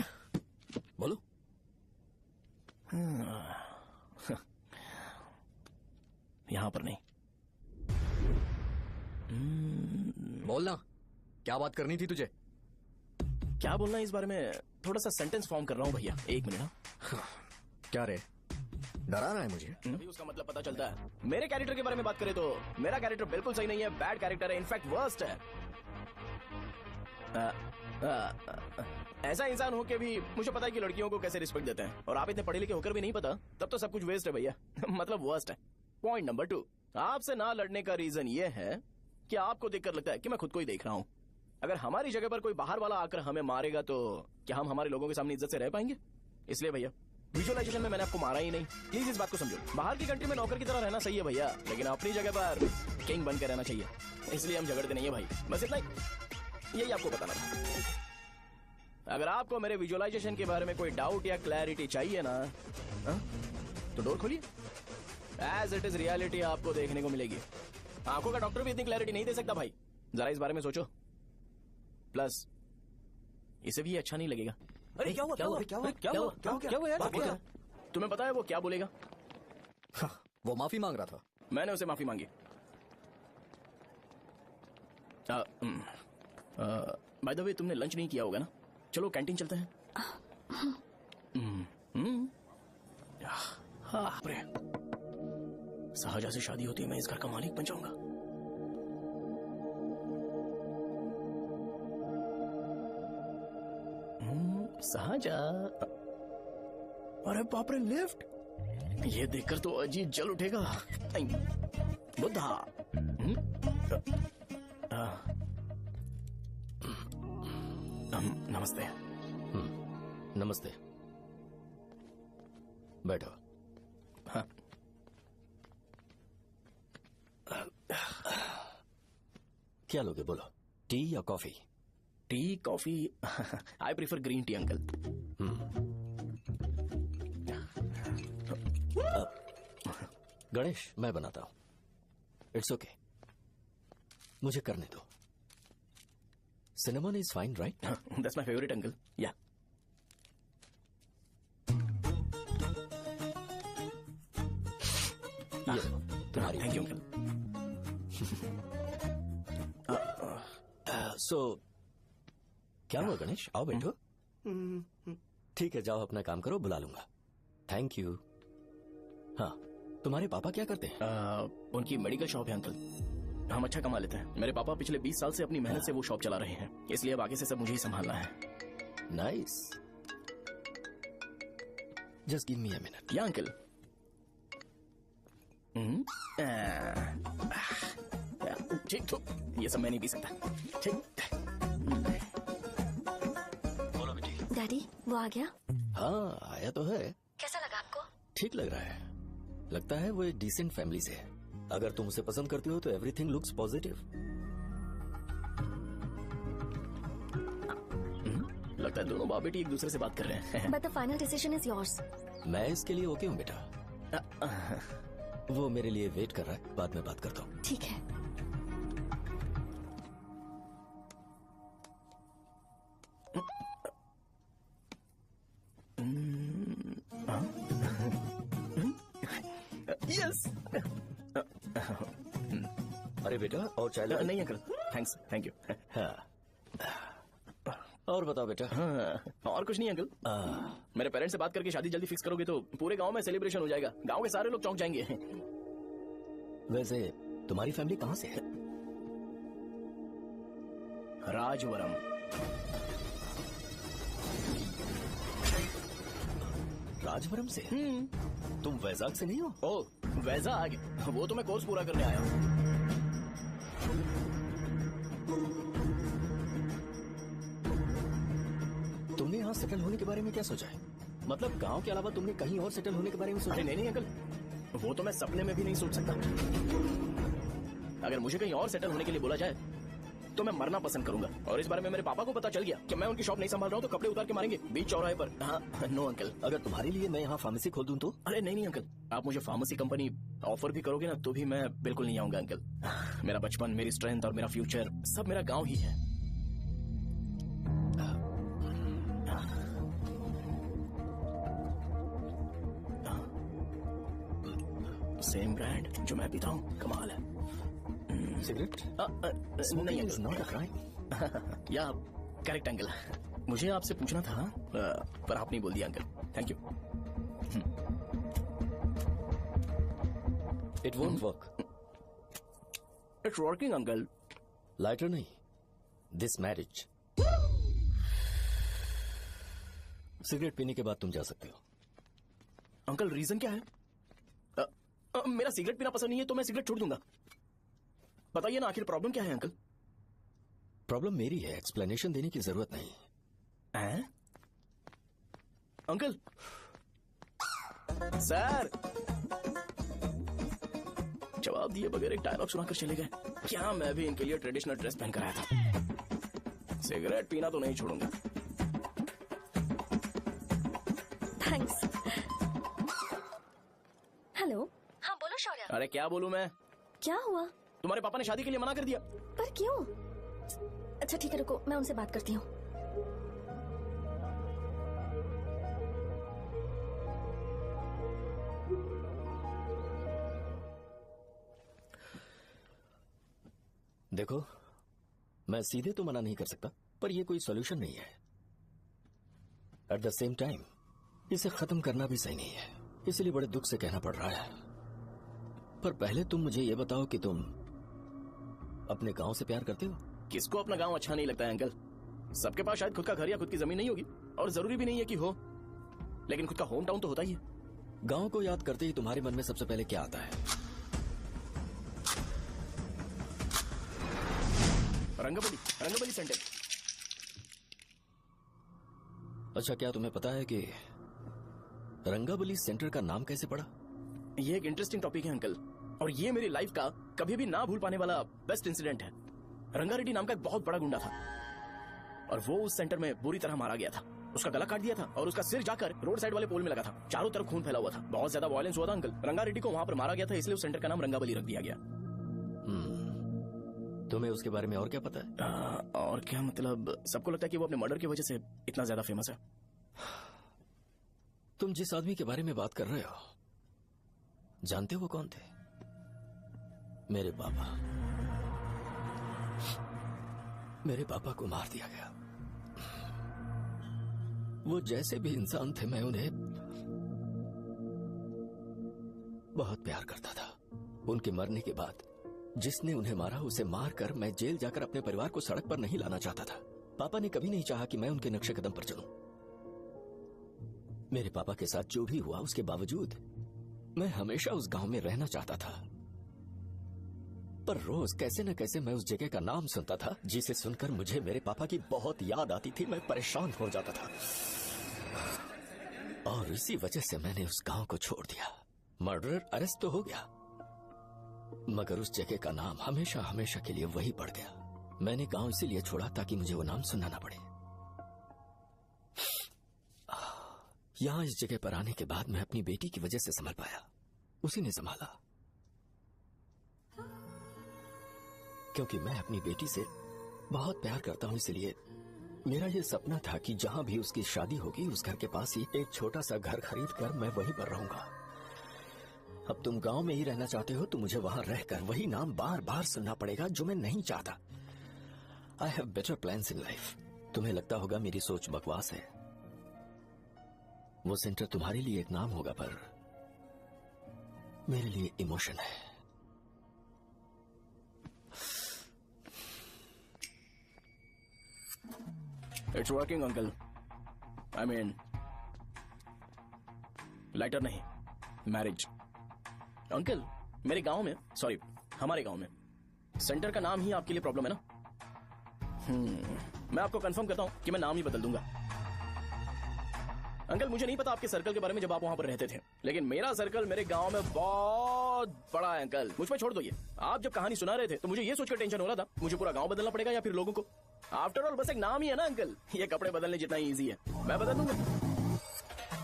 बोलो। यहाँ पर नहीं। बोलना, क्या बात करनी थी तुझे? क्या बोलना है इस बारे में? थोड़ा सा सेंटेंस फॉर्म कर रहा हूँ भैया, 1 मिनट। हाँ। क्या रे, डरा रहा है मुझे? अभी उसका मतलब पता चलता है। मेरे कैरेक्टर के बारे में बात करें तो मेरा कैरेक्टर बिल्कुल सही नहीं है, बैड कैरेक्टर है, इनफैक्ट वर्स्ट है। ऐसा इंसान हो के भी मुझे पता है कि लड़कियों को कैसे रिस्पेक्ट देते हैं, और आप इतने पढ़े लिखे होकर भी नहीं पता, तब तो सब कुछ वेस्ट है भैया। मतलब वर्स्ट है। पॉइंट नंबर 2, आपसे ना लड़ने का रीजन ये है कि आपको देखकर लगता है कि मैं खुद को ही देख रहा हूँ। अगर हमारी जगह पर कोई बाहर वाला आकर हमें मारेगा तो क्या हम हमारे लोगों के सामने इज्जत से रह पाएंगे? इसलिए भैया विजुअलाइजेशन में मैंने आपको मारा ही नहीं। प्लीज इस बात को समझो। बाहर की कंट्री में नौकर की तरह रहना सही है भैया, लेकिन अपनी जगह पर किंग बनकर रहना चाहिए। इसलिए हम झगड़ते नहीं है भाई, बस इतना ही, यही आपको बताना था। अगर आपको मेरे विजुअलाइजेशन के बारे में कोई डाउट या क्लैरिटी चाहिए ना, तो डोर खोलिए। एज इट इज रियलिटी आपको देखने को मिलेगी। आंखों का डॉक्टर भी इतनी क्लैरिटी नहीं दे सकता भाई, जरा इस बारे में सोचो। प्लस इसे भी अच्छा नहीं लगेगा। अरे क्या हुआ? क्या हुआ? क्या हुआ? क्या हुआ? क्या हुआ यार? तुम्हें पता है वो क्या बोलेगा? वो माफी मांग रहा था। मैंने उसे माफी मांगी। बाय द वे तुमने लंच नहीं किया होगा ना? चलो कैंटीन चलते हैं। साहजा से शादी होती है, मैं इस घर का मालिक बन जाऊंगा। साहजा, अरे बाप रे, लिफ्ट! ये देखकर तो अजीत जल उठेगा। बुद्धा। नमस्ते। नमस्ते, बैठो। हाँ। क्या लोगे बोलो, टी या coffee? T, coffee? I prefer green tea uncle. Ganesh, मैं बनाता हूं। इट्स ओके, मुझे करने दो। Cinnamon is fine, right? That's my favourite uncle. या ये तुम्हारी। Thank you uncle. सो क्या हुआ गणेश? आओ बैठो। ठीक है, जाओ अपना काम करो, बुला लूंगा। Thank you. हाँ, तुम्हारे पापा क्या करते हैं? उनकी मेडिकल शॉप है अंकल। हम अच्छा कमा लेते हैं। मेरे पापा पिछले 20 साल से अपनी मेहनत से वो शॉप चला रहे हैं, इसलिए अब आगे से सब मुझे ही संभालना है। Nice. Just give me a minute. या अंकल। ठीक तो ये सब मैं नहीं पी सकता। ठीक। बोलो बेटी। डैडी वो आ गया? हाँ, आया तो है। कैसा लगा आपको? ठीक लग रहा है। लगता है वो एक डिसेंट फैमिली से है। अगर तुम उसे पसंद करती हो तो एवरीथिंग लुक्स पॉजिटिव। लगता है दोनों बाप बेटी एक दूसरे से बात कर रहे हैं। But the final decision is yours. मैं इसके लिए ओके हूँ बेटा। वो मेरे लिए वेट कर रहा है, बाद में बात करता हूँ। ठीक है। यस। अरे बेटा, और चाय ला? नहीं अंकल, थैंक्स, थैंक यू। हाँ। और बताओ बेटा। हाँ, और कुछ नहीं अंकल। मेरे पेरेंट्स से बात करके शादी जल्दी फिक्स करोगे तो पूरे गांव में सेलिब्रेशन हो जाएगा। गांव के सारे लोग चौंक जाएंगे। वैसे तुम्हारी फैमिली कहाँ से है? राजवरम। राजवरम से? तुम वैजाग से नहीं हो? ओ, वैजाग? वो तो मैं कोर्स पूरा करने आया हूँ। तुमने यहाँ सेटल होने के बारे में क्या सोचा है? मतलब गांव के अलावा तुमने कहीं और सेटल होने के बारे में सोचा? नहीं अंकल, वो तो मैं सपने में भी नहीं सोच सकता। अगर मुझे कहीं और सेटल होने के लिए बोला जाए तो मैं मरना पसंद करूंगा। और इस बारे में मेरे पापा को पता चल गया कि मैं उनकी शॉप नहीं संभाल रहा हूँ तो कपड़े उतार के मारेंगे बीच चौराहे पर। हाँ, नो अंकल। अगर तुम्हारे लिए मैं यहाँ फार्मेसी खोल दूं तो? अरे नहीं अंकल, आप मुझे फार्मेसी कंपनी ऑफर भी करोगे ना तो भी मैं बिल्कुल नहीं आऊंगा अंकल। मेरा बचपन, मेरी स्ट्रेंथ और मेरा फ्यूचर सब मेरा गाँव ही है। सेम ब्रांड जो मैं पीता हूँ, कमाल है। सिगरेट? नहीं इज नॉट अ क्राइम। या करेक्ट अंकल। मुझे आपसे पूछना था पर आप नहीं बोल दिया uncle. Thank you. It won't work. It's working uncle. Lighter नहीं, दिस मैरिज। सिगरेट पीने के बाद तुम जा सकते हो। अंकल रीजन क्या है? मेरा सिगरेट पीना पसंद नहीं है तो मैं सिगरेट छोड़ दूंगा। बताइए ना आखिर प्रॉब्लम क्या है अंकल? प्रॉब्लम मेरी है, एक्सप्लेनेशन देने की जरूरत नहीं। अंकल सर जवाब दिए बगैर एक डायलॉग सुनाकर चले गए। क्या मैं भी इनके लिए ट्रेडिशनल ड्रेस पहन कर आया था। सिगरेट पीना तो नहीं छोड़ूंगा। थैंक्स। हेलो। हाँ बोलो शौर्य। अरे क्या बोलूं मैं? क्या हुआ? तुम्हारे पापा ने शादी के लिए मना कर दिया। पर क्यों? अच्छा ठीक है, रुको मैं उनसे बात करती हूँ। देखो, मैं सीधे तो मना नहीं कर सकता, पर यह कोई सॉल्यूशन नहीं है। एट द सेम टाइम इसे खत्म करना भी सही नहीं है, इसलिए बड़े दुख से कहना पड़ रहा है। पर पहले तुम मुझे ये बताओ कि तुम अपने गांव से प्यार करते हो? किसको अपना गांव अच्छा नहीं लगता है अंकल? सबके पास शायद खुद का घर या खुद की जमीन नहीं होगी, और जरूरी भी नहीं है कि हो, लेकिन खुद का होम टाउन तो होता ही है। गांव को याद करते ही तुम्हारे मन में सबसे पहले क्या आता है? रंगाबली सेंटर। अच्छा, क्या तुम्हें पता है कि रंगाबली सेंटर का नाम कैसे पड़ा? ये एक इंटरेस्टिंग टॉपिक है अंकल, और ये मेरी लाइफ का कभी भी ना भूल पाने वाला बेस्ट इंसिडेंट है। रंगारेड्डी नाम का एक बहुत बड़ा गुंडा था, और वो उस सेंटर में बुरी तरह मारा गया था। उसका गला काट दिया था और उसका सिर जाकर रोड साइड वाले पोल में लगा था। चारों तरफ खून फैला हुआ था, बहुत ज्यादा वायलेंस हुआ था अंकल। रंगारेड्डी को वहां पर मारा गया था, इसलिए उस सेंटर का नाम रंगाबली रख दिया गया। तुम्हें उसके बारे में और क्या पता है? और क्या मतलब, सबको लगता है कि वो अपने मर्डर की वजह से इतना ज्यादा फेमस है। तुम जिस आदमी के बारे में बात कर रहे हो, जानते हो वो कौन थे? मेरे पापा को मार दिया गया। वो जैसे भी इंसान थे, मैं उन्हें बहुत प्यार करता था। उनके मरने के बाद जिसने उन्हें मारा उसे मारकर मैं जेल जाकर अपने परिवार को सड़क पर नहीं लाना चाहता था। पापा ने कभी नहीं चाहा कि मैं उनके नक्शे कदम पर चलूं। मेरे पापा के साथ जो भी हुआ उसके बावजूद मैं हमेशा उस गांव में रहना चाहता था। पर रोज कैसे न कैसे मैं उस जगह का नाम सुनता था, जिसे सुनकर मुझे मेरे पापा की बहुत याद आती थी। मैं परेशान हो जाता था और इसी वजह से मैंने उस गांव को छोड़ दिया। मर्डरर अरेस्ट तो हो गया, मगर उस जगह का नाम हमेशा हमेशा के लिए वही पड़ गया। मैंने गांव इसीलिए छोड़ा ताकि मुझे वो नाम सुनना ना पड़े। यहां इस जगह पर आने के बाद मैं अपनी बेटी की वजह से संभल पाया। उसी ने संभाला, क्योंकि मैं अपनी बेटी से बहुत प्यार करता हूं। इसलिए मेरा ये सपना था कि जहां भी उसकी शादी होगी उस घर के पास ही एक छोटा सा घर खरीद कर मैं वहीं पर रहूंगा। अब तुम गांव में ही रहना चाहते हो तो मुझे वहां रहकर वही नाम बार बार सुनना पड़ेगा, जो मैं नहीं चाहता। I have better plans in life. तुम्हें लगता होगा मेरी सोच बकवास है। वो सेंटर तुम्हारे लिए एक नाम होगा, पर मेरे लिए इमोशन है। It's working uncle. I mean lighter नहीं, मैरिज। अंकल मेरे गांव में, सॉरी हमारे गांव में सेंटर का नाम ही आपके लिए प्रॉब्लम है ना? मैं आपको कंफर्म करता हूं कि मैं नाम ही बदल दूंगा। अंकल मुझे नहीं पता आपके सर्कल के बारे में जब आप वहां पर रहते थे, लेकिन मेरा सर्कल मेरे गांव में बहुत बड़ा है अंकल। मुझ पर छोड़ दो ये। आप जब कहानी सुना रहे थे तो मुझे ये सोचकर टेंशन हो रहा था मुझे पूरा गांव बदलना पड़ेगा या फिर लोगों को। आफ्टर ऑल बस एक नाम ही है ना अंकल, ये कपड़े बदलने जितना ही ईजी है। मैं बदल दूंगा,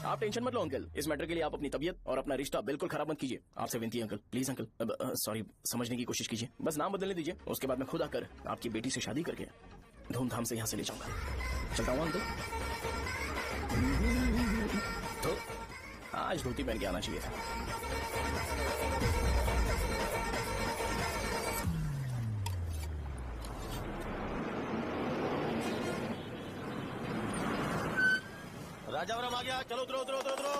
आप टेंशन मत लो अंकल। इस मैटर के लिए आप अपनी तबीयत और अपना रिश्ता बिल्कुल खराब मत कीजिए। आपसे विनती है अंकल, प्लीज अंकल। सॉरी, समझने की कोशिश कीजिए। बस नाम बदलने दीजिए, उसके बाद मैं खुद आकर आपकी बेटी से शादी करके धूमधाम से यहाँ से ले जाऊंगा। चलता हूँ अंकल। तो आज धोती पहन के आना चाहिए था। राजावरम आ गया, चलो उतरो उतरो उतरो उतरो।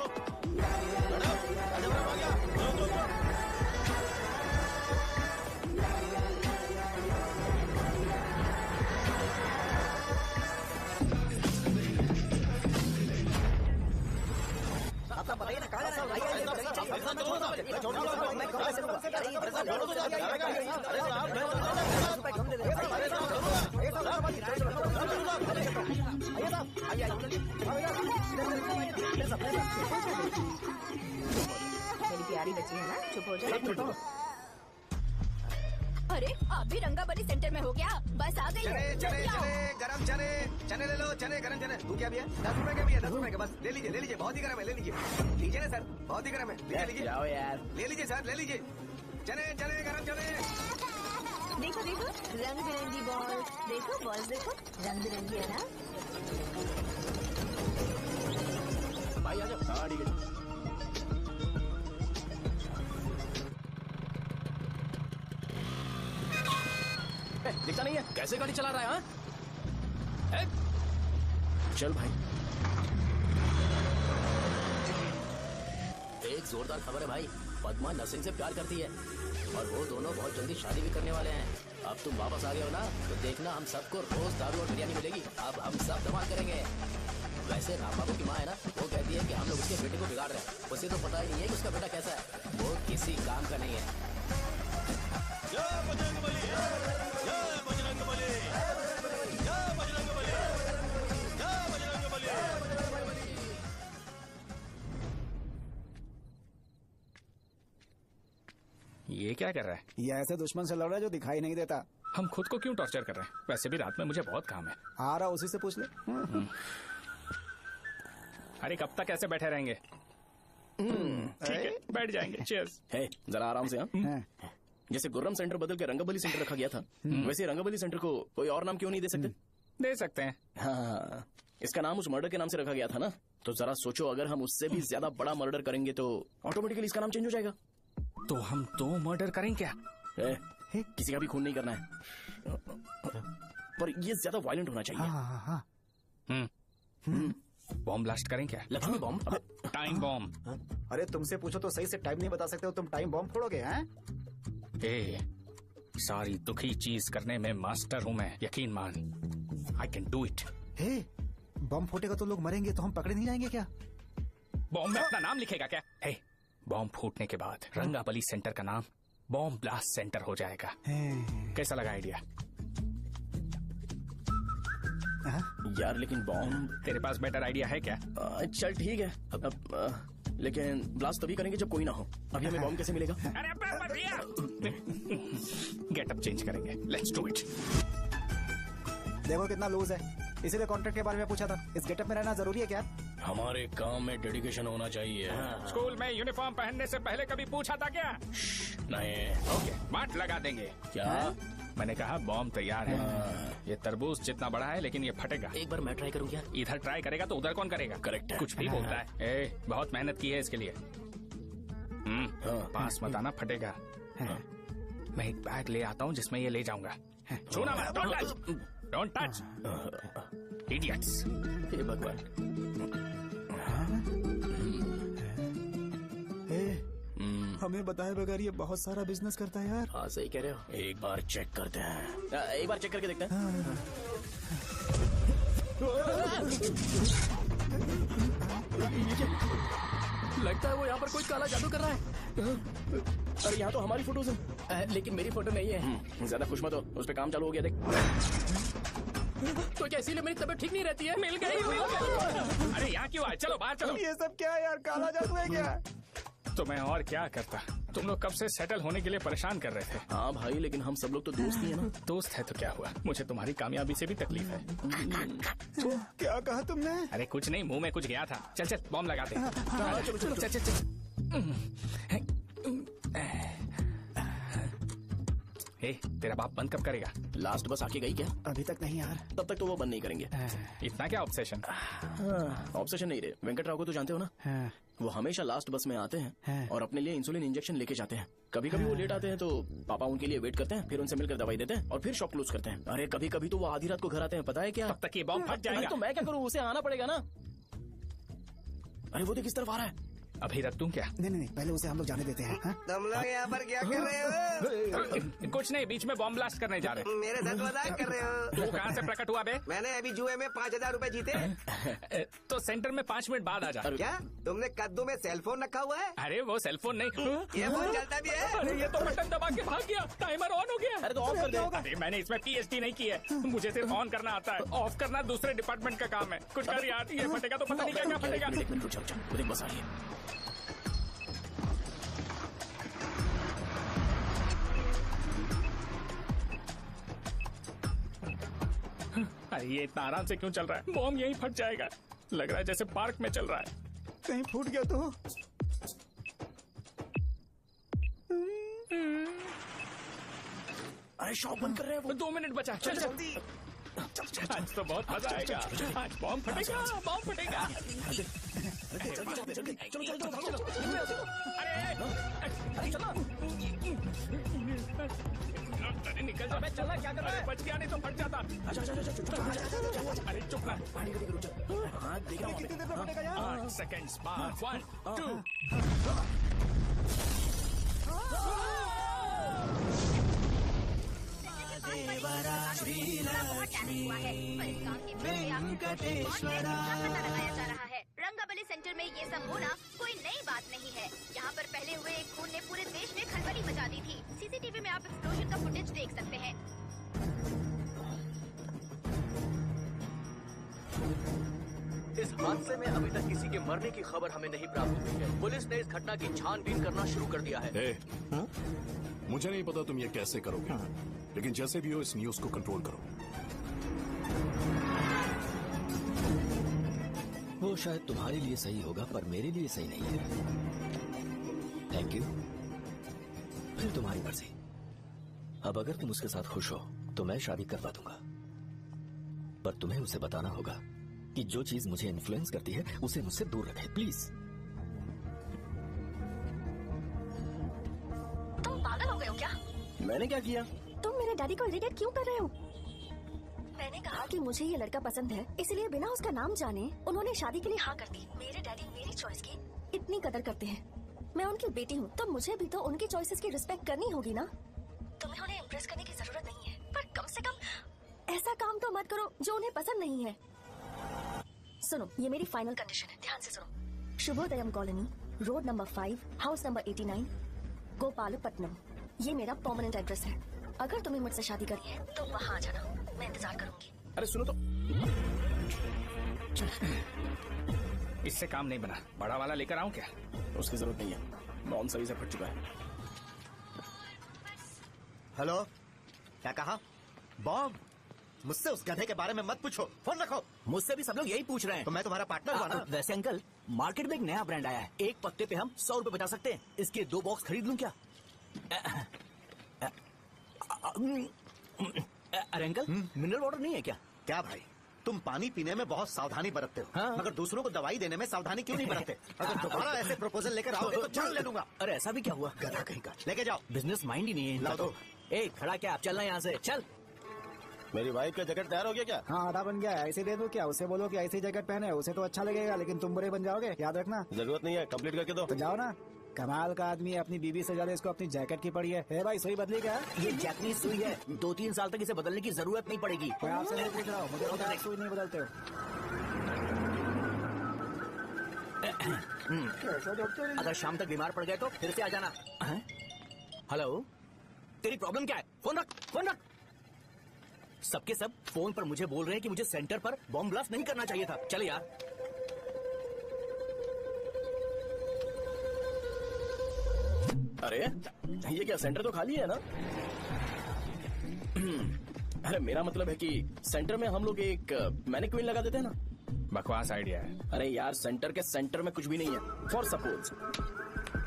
राजावरम आ गया, चलो उतरो उतरो। आप बताइए ना, कहाँ जाना मेरी प्यारी बच्ची है ना, चुप हो जाओ। अरे आप भी रंगाबली सेंटर में हो गया? बस आ गई चने है। चने चने गरम चने चने ले लो, चने गरम चने। तू क्या भी है? 10 रुपए का भी है, 10 रुपए का। बस ले लीजिए, बहुत ही गरम है, ले लीजिए। लीजिए ना सर, बहुत ही गरम है, लीजिए जाओ यार, ले लीजिए सर, ले लीजिए। चने चने गरम चने। देखो देखो रंग बिरंगी बॉल, देखो बॉल देखो रंग बिरंगी है ना। भाई आ जाओ। हाँ ठीक है। दिखता नहीं है, कैसे गाड़ी चला रहा है? हाँ? चल भाई। एक जोरदार खबर है भाई, पद्मा नसीम से प्यार करती है और वो दोनों बहुत जल्दी शादी भी करने वाले हैं। अब तुम वापस आ गए हो ना, तो देखना हम सबको रोज दारू और बिरयानी मिलेगी। अब हम सब धमाल करेंगे। वैसे राम बाबू की माँ है ना, वो कहती है कि हम लोग उसके बेटे को बिगाड़ रहे हैं। उसे तो पता ही नहीं है कि उसका बेटा कैसा है। वो किसी काम का नहीं है। ये क्या कर रहा है? ये ऐसे दुश्मन से लड़ रहा है जो दिखाई नहीं देता। हम खुद को क्यों टॉर्चर कर रहे हैं? वैसे भी रात में मुझे बहुत काम है। आ रहा उसी से पूछ ले। अरे कब तक ऐसे बैठे रहेंगे? ठीक है, बैठ जाएंगे। चीयर्स। है जरा आराम से। हाँ जैसे गुर्रम सेंटर बदल के रंगाबली सेंटर रखा गया था, वैसे रंगाबली सेंटर को कोई और नाम क्यों नहीं दे सकते? दे सकते हैं। हाँ, इसका नाम उस मर्डर के नाम से रखा गया था ना, तो जरा सोचो अगर हम उससे भी ज्यादा बड़ा मर्डर करेंगे तो ऑटोमेटिकली इसका नाम चेंज हो जाएगा। तो हम 2 मर्डर करें क्या? किसी का भी खून नहीं करना है, पर ये ज्यादा वायलेंट होना चाहिए। हाँ। बॉम्ब ब्लास्ट करें क्या? लक्ष्मी बॉम्ब? Time bomb. अरे तुमसे पूछो तो सही से टाइम नहीं बता सकते हो, तुम टाइम बॉम्ब फोड़ोगे हैं? सारी दुखी चीज करने में मास्टर हूँ मैं, यकीन मान। I can do it. Bomb फूटेगा तो लोग मरेंगे, तो हम पकड़े नहीं जाएंगे क्या? बॉम्ब में अपना नाम लिखेगा क्या? बॉम्ब फूटने के बाद रंगाबली सेंटर का नाम बॉम्ब ब्लास्ट सेंटर हो जाएगा। कैसा लगा आइडिया? यार लेकिन बॉम्ब, तेरे पास बेटर आइडिया है क्या? चल ठीक है, लेकिन ब्लास्ट तभी करेंगे जब कोई ना हो। अभी हमें बॉम्ब कैसे मिलेगा? अरे गेटअप चेंज करेंगे, लेट्स डू इट। देखो कितना लूज है, इसीलिए कॉन्ट्रैक्ट के बारे में पूछा था। इस गेटअप में रहना जरूरी है क्या? हमारे काम में डेडिकेशन होना चाहिए। स्कूल में यूनिफॉर्म पहनने से पहले कभी पूछा था क्या? नहीं। ओके, बांट लगा देंगे। क्या? मैंने कहा बॉम्ब तैयार है। ये तरबूज जितना बड़ा है लेकिन ये फटेगा। एक बार मैं ट्राई करूं क्या? इधर ट्राई करेगा तो उधर कौन करेगा? करेक्ट है। कुछ भी बोलता है। बहुत मेहनत की है इसके लिए। पास मत आना, फटेगा। मैं एक बैग ले आता हूँ जिसमें ये ले जाऊंगा। छूना मत, don't touch, don't touch, idiots. हे भगवान। हमें बताए बगैर ये बहुत सारा बिजनेस करता है यार। हाँ सही कह रहे हो। एक बार चेक करते हैं। एक बार चेक करके देखते हैं। लगता है वो यहाँ पर कोई काला जादू कर रहा है। अरे यहाँ तो हमारी फोटोज हैं, लेकिन मेरी फोटो नहीं है। ज्यादा खुश मत हो, उस पे काम चालू हो गया। देख तो क्या इसीलिए मेरी तबीयत ठीक नहीं रहती है? मिल गई। अरे यहाँ क्यों आए? चलो बाहर चलो। ये सब क्या है यार? काला जादू है क्या? तो मैं और क्या करता? तुम लोग कब से सेटल होने के लिए परेशान कर रहे थे। हाँ भाई, लेकिन हम सब लोग तो दोस्त ही है ना। दोस्त है तो क्या हुआ? मुझे तुम्हारी कामयाबी से भी तकलीफ है। क्या कहा तुमने? अरे कुछ नहीं, मुंह में कुछ गया था। चल चल बॉम्ब लगाते हैं। चलो चलो चल चल चल। तेरा बाप बंद कब करेगा? लास्ट बस आके गई क्या? अभी तक नहीं यार। तब तक तो वो बंद नहीं करेंगे। इतना क्या ऑब्सेशन? ऑब्सेशन नहीं रे, वेंकट राव को तो जानते हो ना? वो हमेशा लास्ट बस में आते हैं और अपने लिए इंसुलिन इंजेक्शन लेके जाते हैं। कभी कभी वो लेट आते हैं तो पापा उनके लिए वेट करते हैं, फिर उनसे मिलकर दवाई देते हैं और फिर शॉप क्लोज करते हैं। अरे कभी कभी तो वो आधी रात को घर आते हैं, पता है क्या? तब तक ये बॉम्ब फट जाएगा। तो मैं क्या करूँ, उसे आना पड़ेगा ना। अरे वो देख किस तरफ आ रहा है। अभी रख दूं क्या? नहीं, पहले उसे हम लोग जाने देते हैं। तुम लोग यहाँ पर क्या कर रहे हो? कुछ नहीं, बीच में बॉम्ब ब्लास्ट करने जा रहे हैं। मेरे साथ मजाक कर रहे हो? तू कहाँ से प्रकट हुआ बे? मैंने अभी जुए में 5,000 रुपए जीते। तो सेंटर में 5 मिनट बाद आ जा। क्या तुमने कद्दू में सेलफोन रखा हुआ है? अरे वो सेलफोन नहीं, ये फोन चलता भी है। अरे ये तो बटन दबा के भाग गया, टाइमर ऑन हो गया। अरे तो ऑफ कर दे। अरे मैंने इसमें PhD नहीं की है, मुझे सिर्फ ऑन करना आता है। ऑफ करना दूसरे डिपार्टमेंट का काम है। कुछ कर यार, ये फटेगा तो पता नहीं क्या फटेगा। बस आ रही है। अरे ये इतना आराम से क्यों चल रहा है? बॉम्ब यहीं फट जाएगा। लग रहा है जैसे पार्क में चल रहा है। कहीं फूट गया तो? अरे शॉप बंद कर रहे हैं वो। 2 मिनट बचा। चल जल्दी। आज तो बहुत मजा आएगा। आज बॉम्ब फटेगा, बॉम्ब फटेगा। अरे निकल जा। चलना क्या कर रहा है? बच गया, नहीं तो फट जाता। अरे चुप ना। कितनी देर में फटेगा यार? 8 सेकेंड्स बाद। 1 2 लगाया जा रहा है। रंगाबली सेंटर में ये सब होना कोई नई बात नहीं है। यहाँ पर पहले हुए एक खून ने पूरे देश में खलबली मचा दी थी। CCTV में आप एक्सप्लोजन का फुटेज देख सकते हैं। इस हादसे में अभी तक किसी के मरने की खबर हमें नहीं प्राप्त हुई है। पुलिस ने इस घटना की छानबीन करना शुरू कर दिया है। मुझे नहीं पता तुम ये कैसे करोगे, लेकिन जैसे भी हो इस न्यूज को कंट्रोल करो। वो शायद तुम्हारे लिए सही होगा पर मेरे लिए सही नहीं है। Thank you. फिर तुम्हारी मर्जी। अब अगर तुम उसके साथ खुश हो तो मैं शादी करवा दूंगा, पर तुम्हें उसे बताना होगा कि जो चीज मुझे इन्फ्लुएंस करती है उसे मुझसे दूर रखे, प्लीज। तुम पागल हो गए हो क्या? मैंने क्या किया? तुम मेरे डैडी को इरिटेट क्यों कर रहे हो? मैंने कहा कि मुझे ये लड़का पसंद है, इसलिए बिना उसका नाम जाने उन्होंने शादी के लिए हाँ कर दी। मेरे डैडी मेरी चॉइस की इतनी कदर करते हैं। मैं उनकी बेटी हूँ, तो मुझे भी तो उनकी चॉइसेस की रिस्पेक्ट करनी होगी ना। तुम्हें उन्हें इम्प्रेस करने की जरूरत नहीं है, पर कम से कम ऐसा काम तो मत करो जो उन्हें पसंद नहीं है। सुनो, ये मेरी फाइनल कंडीशन है, ध्यान से सुनो। Shubhodayam colony, road number 5, house number 89, Gopalapatnam. ये मेरा परमानेंट एड्रेस है। अगर तुम्हें मुझसे शादी करनी है तो वहाँ आ जाना, मैं इंतजार करूंगी। अरे सुनो तो, इससे काम नहीं बना, बड़ा वाला लेकर आऊं क्या? उसकी जरूरत नहीं है, नॉन सही से फट चुका है। हेलो, क्या कहा? बॉब, मुझसे उस गधे के बारे में मत पूछो, फोन रखो। मुझसे भी सब लोग यही पूछ रहे हैं। तो मैं तुम्हारा पार्टनर हुआ ना? वैसे अंकल, मार्केट में एक नया ब्रांड आया है, एक पत्ते पे हम 100 रुपए बचा सकते हैं। इसके 2 बॉक्स खरीद लूं क्या? अरे अंकल, मिनरल वाटर नहीं है क्या? क्या भाई, तुम पानी पीने में बहुत सावधानी बरतते हो, हाँ? मगर दूसरों को दवाई देने में सावधानी क्यों नहीं बरतते? अगर दोबारा ऐसे प्रपोजल लेकर आओगे तो जान ले लूंगा। अरे ऐसा भी क्या हुआ? गधा कहीं का, लेके जाओ। बिजनेस माइंड ही नहीं है। लाओ दो। ए, खड़ा क्या? आप चलना यहाँ से, चल। मेरी वाइफ का जैकेट तैयार हो गया क्या? हाँ, आधा बन गया है। ऐसे दे दो क्या? उसे बोलो कि ऐसी जैकेट पहने, उसे तो अच्छा लगेगा, लेकिन तुम बुरे बन जाओगे, याद रखना। जरूरत नहीं है, कंप्लीट करके दो। तो जाओ ना। कमाल का आदमी है, अपनी बीवी से ज्यादा इसको अपनी जैकेट की पड़ी है। भाई, सुई बदली क्या? ये जैपनीज सुई है, 2-3 साल तक इसे बदलने की जरूरत नहीं पड़ेगी। मैं आपसे नहीं पूछ रहा हूँ, मुझे पता है सुई नहीं बदलते हो। अगर शाम तक बीमार पड़ गए तो फिर से आ जाना। हेलो, तेरी प्रॉब्लम क्या है? फोन रख, फोन रख। सबके सब फोन पर मुझे बोल रहे हैं कि मुझे सेंटर पर बॉम्ब ब्लास्ट नहीं करना चाहिए था। चल यार। अरे ये क्या, सेंटर तो खाली है ना? अरे मेरा मतलब है कि सेंटर में हम लोग एक मैनिक्विन लगा देते हैं ना। बकवास आइडिया है। अरे यार, सेंटर के सेंटर में कुछ भी नहीं है। फॉर सपोज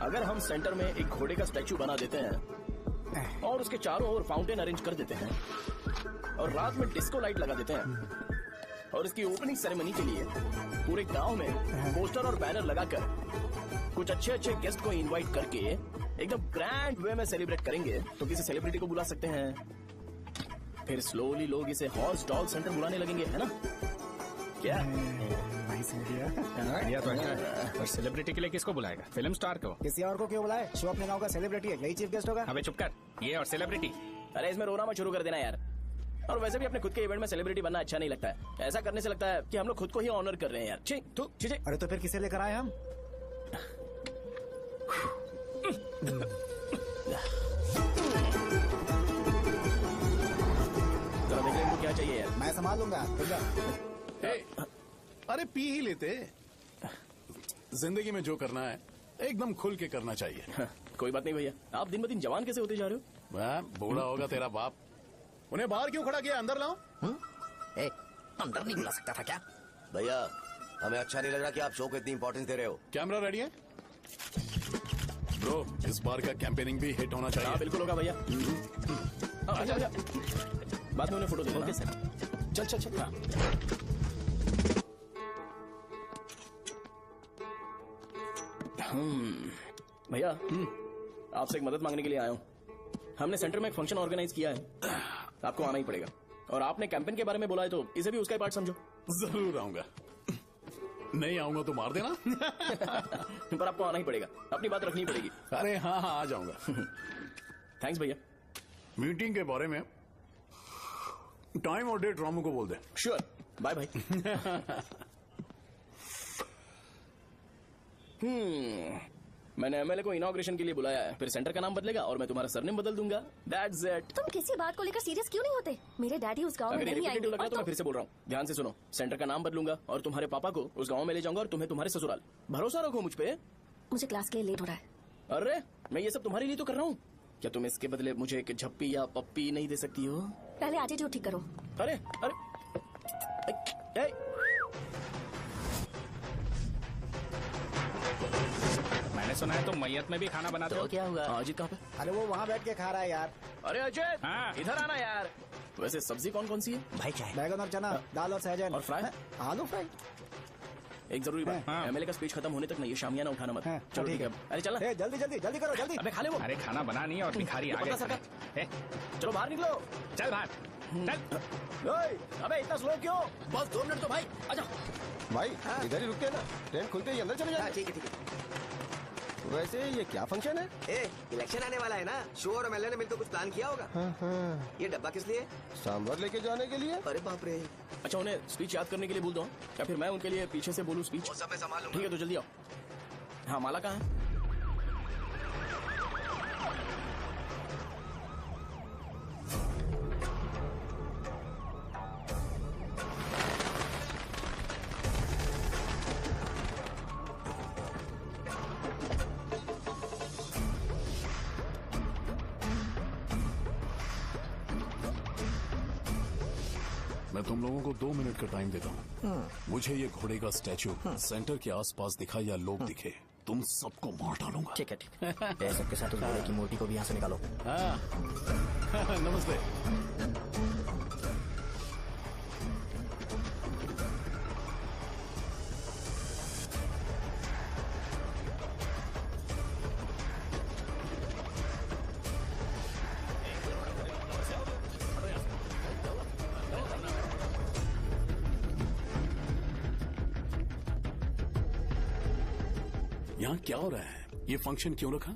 अगर हम सेंटर में एक घोड़े का स्टैचू बना देते हैं और उसके चारों ओर फाउंटेन अरेंज कर देते हैं और रात में डिस्को लाइट लगा देते हैं और इसकी ओपनिंग सेरेमनी के लिए पूरे गांव में पोस्टर और बैनर लगाकर कुछ अच्छे अच्छे गेस्ट को इनवाइट करके एकदम ग्रैंड वे में सेलिब्रेट करेंगे, तो किसी सेलिब्रिटी को बुला सकते हैं। फिर स्लोली लोग इसे हॉर्स डॉल सेंटर बुलाने लगेंगे, है ना? क्या आइडिया तो अच्छा है, और सेलिब्रिटी के लिए किसको बुलाएगा? फिल्म स्टार को। किसी और को क्यों बुलाए? शो अपने गांव का सेलिब्रिटी है, यही चीफ गेस्ट होगा। अबे चुप कर, ये और सेलिब्रिटी। अरे इसमें रोना मत शुरू कर देना यार। और वैसे भी अपने खुद के इवेंट में सेलिब्रिटी बनना अच्छा नहीं लगता है। ऐसा करने से लगता है कि हम लोग खुद को ही ऑनर कर रहे हैं यार। ठीक, तू चीजें। अरे तो फिर किसे लेकर आए हम? जरा देख ले इनको क्या चाहिए यार। मैं संभाल लूंगा। अरे पी ही लेते। जिंदगी में जो करना है एकदम खुल के करना चाहिए। कोई बात नहीं भैया, आप दिन ब दिन जवान कैसे होते जा रहे हो? मैं बूढ़ा होगा तेरा बाप। उन्हें बाहर क्यों खड़ा किया? अंदर लाओ। अंदर नहीं बुला सकता था क्या? भैया, हमें अच्छा नहीं लग रहा कि आप शो को इतनी इंपॉर्टेंस दे रहे हो। कैमरा रेडी है ब्रो? इस बार का कैंपेनिंग भी हिट होना चाहिए। हाँ बिल्कुल होगा भैया। आजा आजा, बाद में उन्हें फोटो दे देना। Okay sir. चल चल चल। हाँ। भैया, आपसे एक मदद मांगने के लिए आया हूँ। हमने सेंटर में एक फंक्शन ऑर्गेनाइज किया है, आपको आना ही पड़ेगा। और आपने कैंपेन के बारे में बोला है तो इसे भी उसका ही पार्ट समझो। जरूर आऊंगा। नहीं आऊंगा तो मार देना। पर आपको आना ही पड़ेगा, अपनी बात रखनी पड़ेगी। अरे हाँ हाँ, आ जाऊंगा। थैंक्स भैया। मीटिंग के बारे में टाइम और डेट रामू को बोल दे। Sure, bye bye. मैंने एमएलए को इनॉग्रेशन के लिए बुलाया है, फिर सेंटर का नाम बदलेगा और मैं तुम्हारा सरनेम बदल दूंगा। That's it. तुम किसी बात को लेकर सीरियस क्यों नहीं होते? मेरे डैडी उस गांव में अगर नहीं इरिटेटिव आएंगे। लग रहा है तो मैं फिर से बोल रहा हूँ, ध्यान से सुनो। सेंटर का नाम बदलूंगा और तुम्हारे पापा को उस गांव में ले जाऊंगा और तुम्हें तुम्हारे ससुराल। भरोसा रखो मुझ पे। मुझे क्लास के लिए लेट हो रहा है। अरे मैं ये सब तुम्हारे लिए तो कर रहा हूँ। क्या तुम इसके बदले मुझे एक झप्पी या पप्पी नहीं दे सकती हो? पहले एटीट्यूड ठीक करो। अरे अरे मैंने सुना है तुम मैयत में भी खाना बनाते हो। क्या हुआ? अजीत कहाँ पे? अरे वो वहाँ बैठ के खा रहा है यार। अरे अजय, हाँ। इधर आना यार। वैसे सब्जी कौन कौन सी है? भाई क्या है? बैगन और चना, दाल और सहजन और फ्राई? आलू फ्राई। एक जरूरी बात, एमएलए का स्पीच खत्म होने तक ना ये शामियाना उठाना मत। चलो ठीक है। अरे चल ए, जल्दी जल्दी जल्दी करो जल्दी। अबे खा ले वो। अरे खाना बना नहीं और भिखारी आ गए। चलो बाहर निकलो। चल बाहर चल। अबे इतना स्लो क्यों? बस 2 मिनट तो भाई, आजा। भाई इधर ही रुकते हैं ना, ट्रेन खुलते ही अंदर चले जाए। ठीक है ठीक है। वैसे ये क्या फंक्शन है? इलेक्शन आने वाला है ना, शो और एमएलए ने मिलकर कुछ प्लान किया होगा। ये डब्बा किस लिए? सांभर लेके जाने के लिए। अरे बाप रे। अच्छा उन्हें स्पीच याद करने के लिए बोल दो या फिर मैं उनके लिए पीछे से बोलूं स्पीच? सब मैं संभाल लूंगा। ठीक है तो जल्दी आओ। हाँ माला कहाँ है? मैं तुम लोगों को 2 मिनट का टाइम देता हूँ। मुझे ये घोड़े का स्टैचू सेंटर के आसपास दिखा या लोग दिखे, तुम सबको मार डालूंगा। ठीक है ठीक है। सबके साथ उस घोड़े की मूर्ति को भी यहाँ से निकालो। नमस्ते। यहाँ क्या हो रहा है? ये फंक्शन क्यों रखा?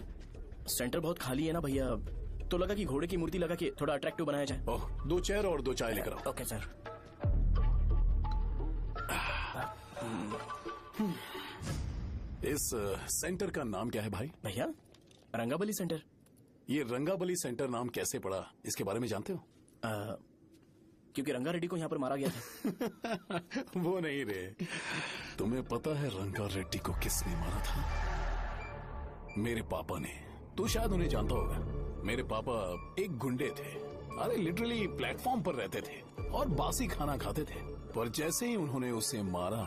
सेंटर बहुत खाली है ना भैया, तो लगा कि घोड़े की मूर्ति लगा के थोड़ा अट्रैक्टिव बनाया जाए। ओह, 2 चेयर और 2 चाय लेकर आओ। Okay sir. इस सेंटर का नाम क्या है भाई? भैया रंगाबली सेंटर। ये रंगाबली सेंटर नाम कैसे पड़ा, इसके बारे में जानते हो? क्योंकि रंगा रेड्डी को यहाँ पर मारा गया था। वो नहीं रे, तुम्हें पता है रंगा रेड्डी को किसने मारा था? मेरे पापा ने। तू शायद उन्हें जानता होगा। मेरे पापा एक गुंडे थे। अरे लिटरली प्लेटफॉर्म पर रहते थे और बासी खाना खाते थे। पर जैसे ही उन्होंने उसे मारा,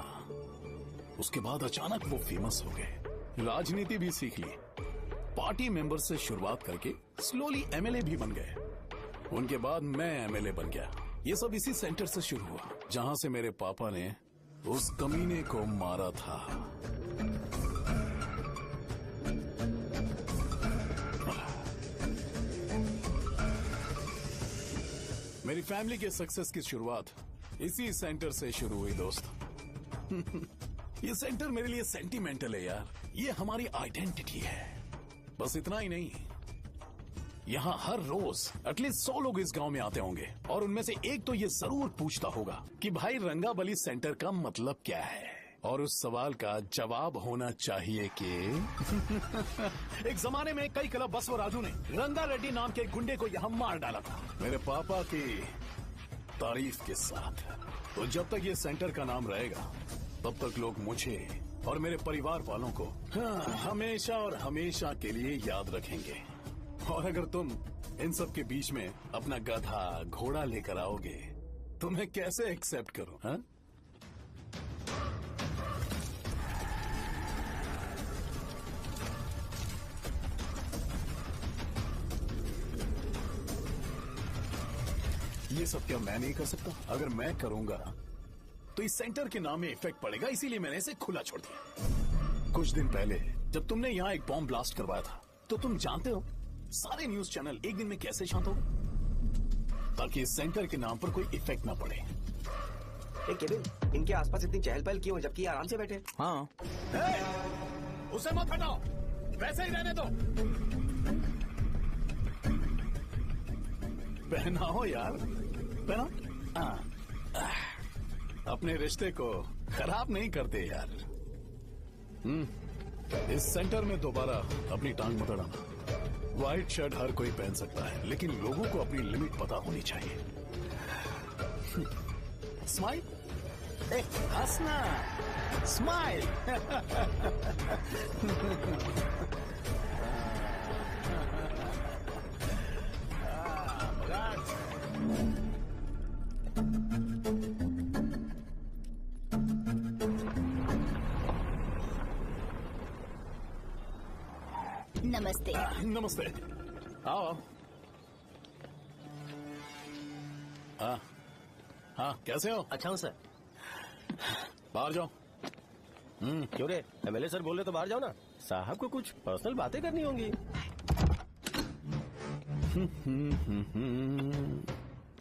उसके बाद अचानक वो फेमस हो गए। राजनीति भी सीख ली, पार्टी मेंबर से शुरुआत करके स्लोली एमएलए भी बन गए। उनके बाद मैं एमएलए बन गया। ये सब इसी सेंटर से शुरू हुआ, जहां से मेरे पापा ने उस कमीने को मारा था। मेरी फैमिली के सक्सेस की शुरुआत इसी सेंटर से शुरू हुई दोस्त। ये सेंटर मेरे लिए सेंटिमेंटल है यार। ये हमारी आइडेंटिटी है। बस इतना ही नहीं, यहाँ हर रोज एटलीस्ट 100 लोग इस गांव में आते होंगे और उनमें से एक तो ये जरूर पूछता होगा कि भाई रंगाबली सेंटर का मतलब क्या है। और उस सवाल का जवाब होना चाहिए कि एक जमाने में कई क्लब बसव राजू ने रंगा रेड्डी नाम के गुंडे को यहाँ मार डाला था, मेरे पापा की तारीफ के साथ। तो जब तक ये सेंटर का नाम रहेगा, तब तक लोग मुझे और मेरे परिवार वालों को हमेशा और हमेशा के लिए याद रखेंगे। और अगर तुम इन सब के बीच में अपना गधा घोड़ा लेकर आओगे, तो मैं कैसे एक्सेप्ट करूं? हाँ? ये सब क्या मैं नहीं कर सकता? अगर मैं करूंगा तो इस सेंटर के नाम में इफेक्ट पड़ेगा, इसीलिए मैंने इसे खुला छोड़ दिया। कुछ दिन पहले जब तुमने यहाँ एक बॉम्ब ब्लास्ट करवाया था, तो तुम जानते हो सारे न्यूज चैनल एक दिन में कैसे शांत हो, ताकि इस सेंटर के नाम पर कोई इफेक्ट ना पड़े। केविन, इनके आसपास इतनी चहल पहल क्यों है जबकि आराम से बैठे? हाँ। उसे मत हटाओ, वैसे ही रहने दो। पहनाओ यार, पहनाओ। अपने रिश्ते को खराब नहीं करते यार। इस सेंटर में दोबारा अपनी टांग मत अड़ाना। व्हाइट शर्ट हर कोई पहन सकता है, लेकिन लोगों को अपनी लिमिट पता होनी चाहिए। स्माइल, हंसना, स्माइल। नमस्ते। नमस्ते, आओ। हाँ, कैसे हो? अच्छा हूँ सर। बाहर जाओ। क्यों रे, एमएलए सर बोल रहे तो बाहर जाओ ना। साहब को कुछ पर्सनल बातें करनी होंगी।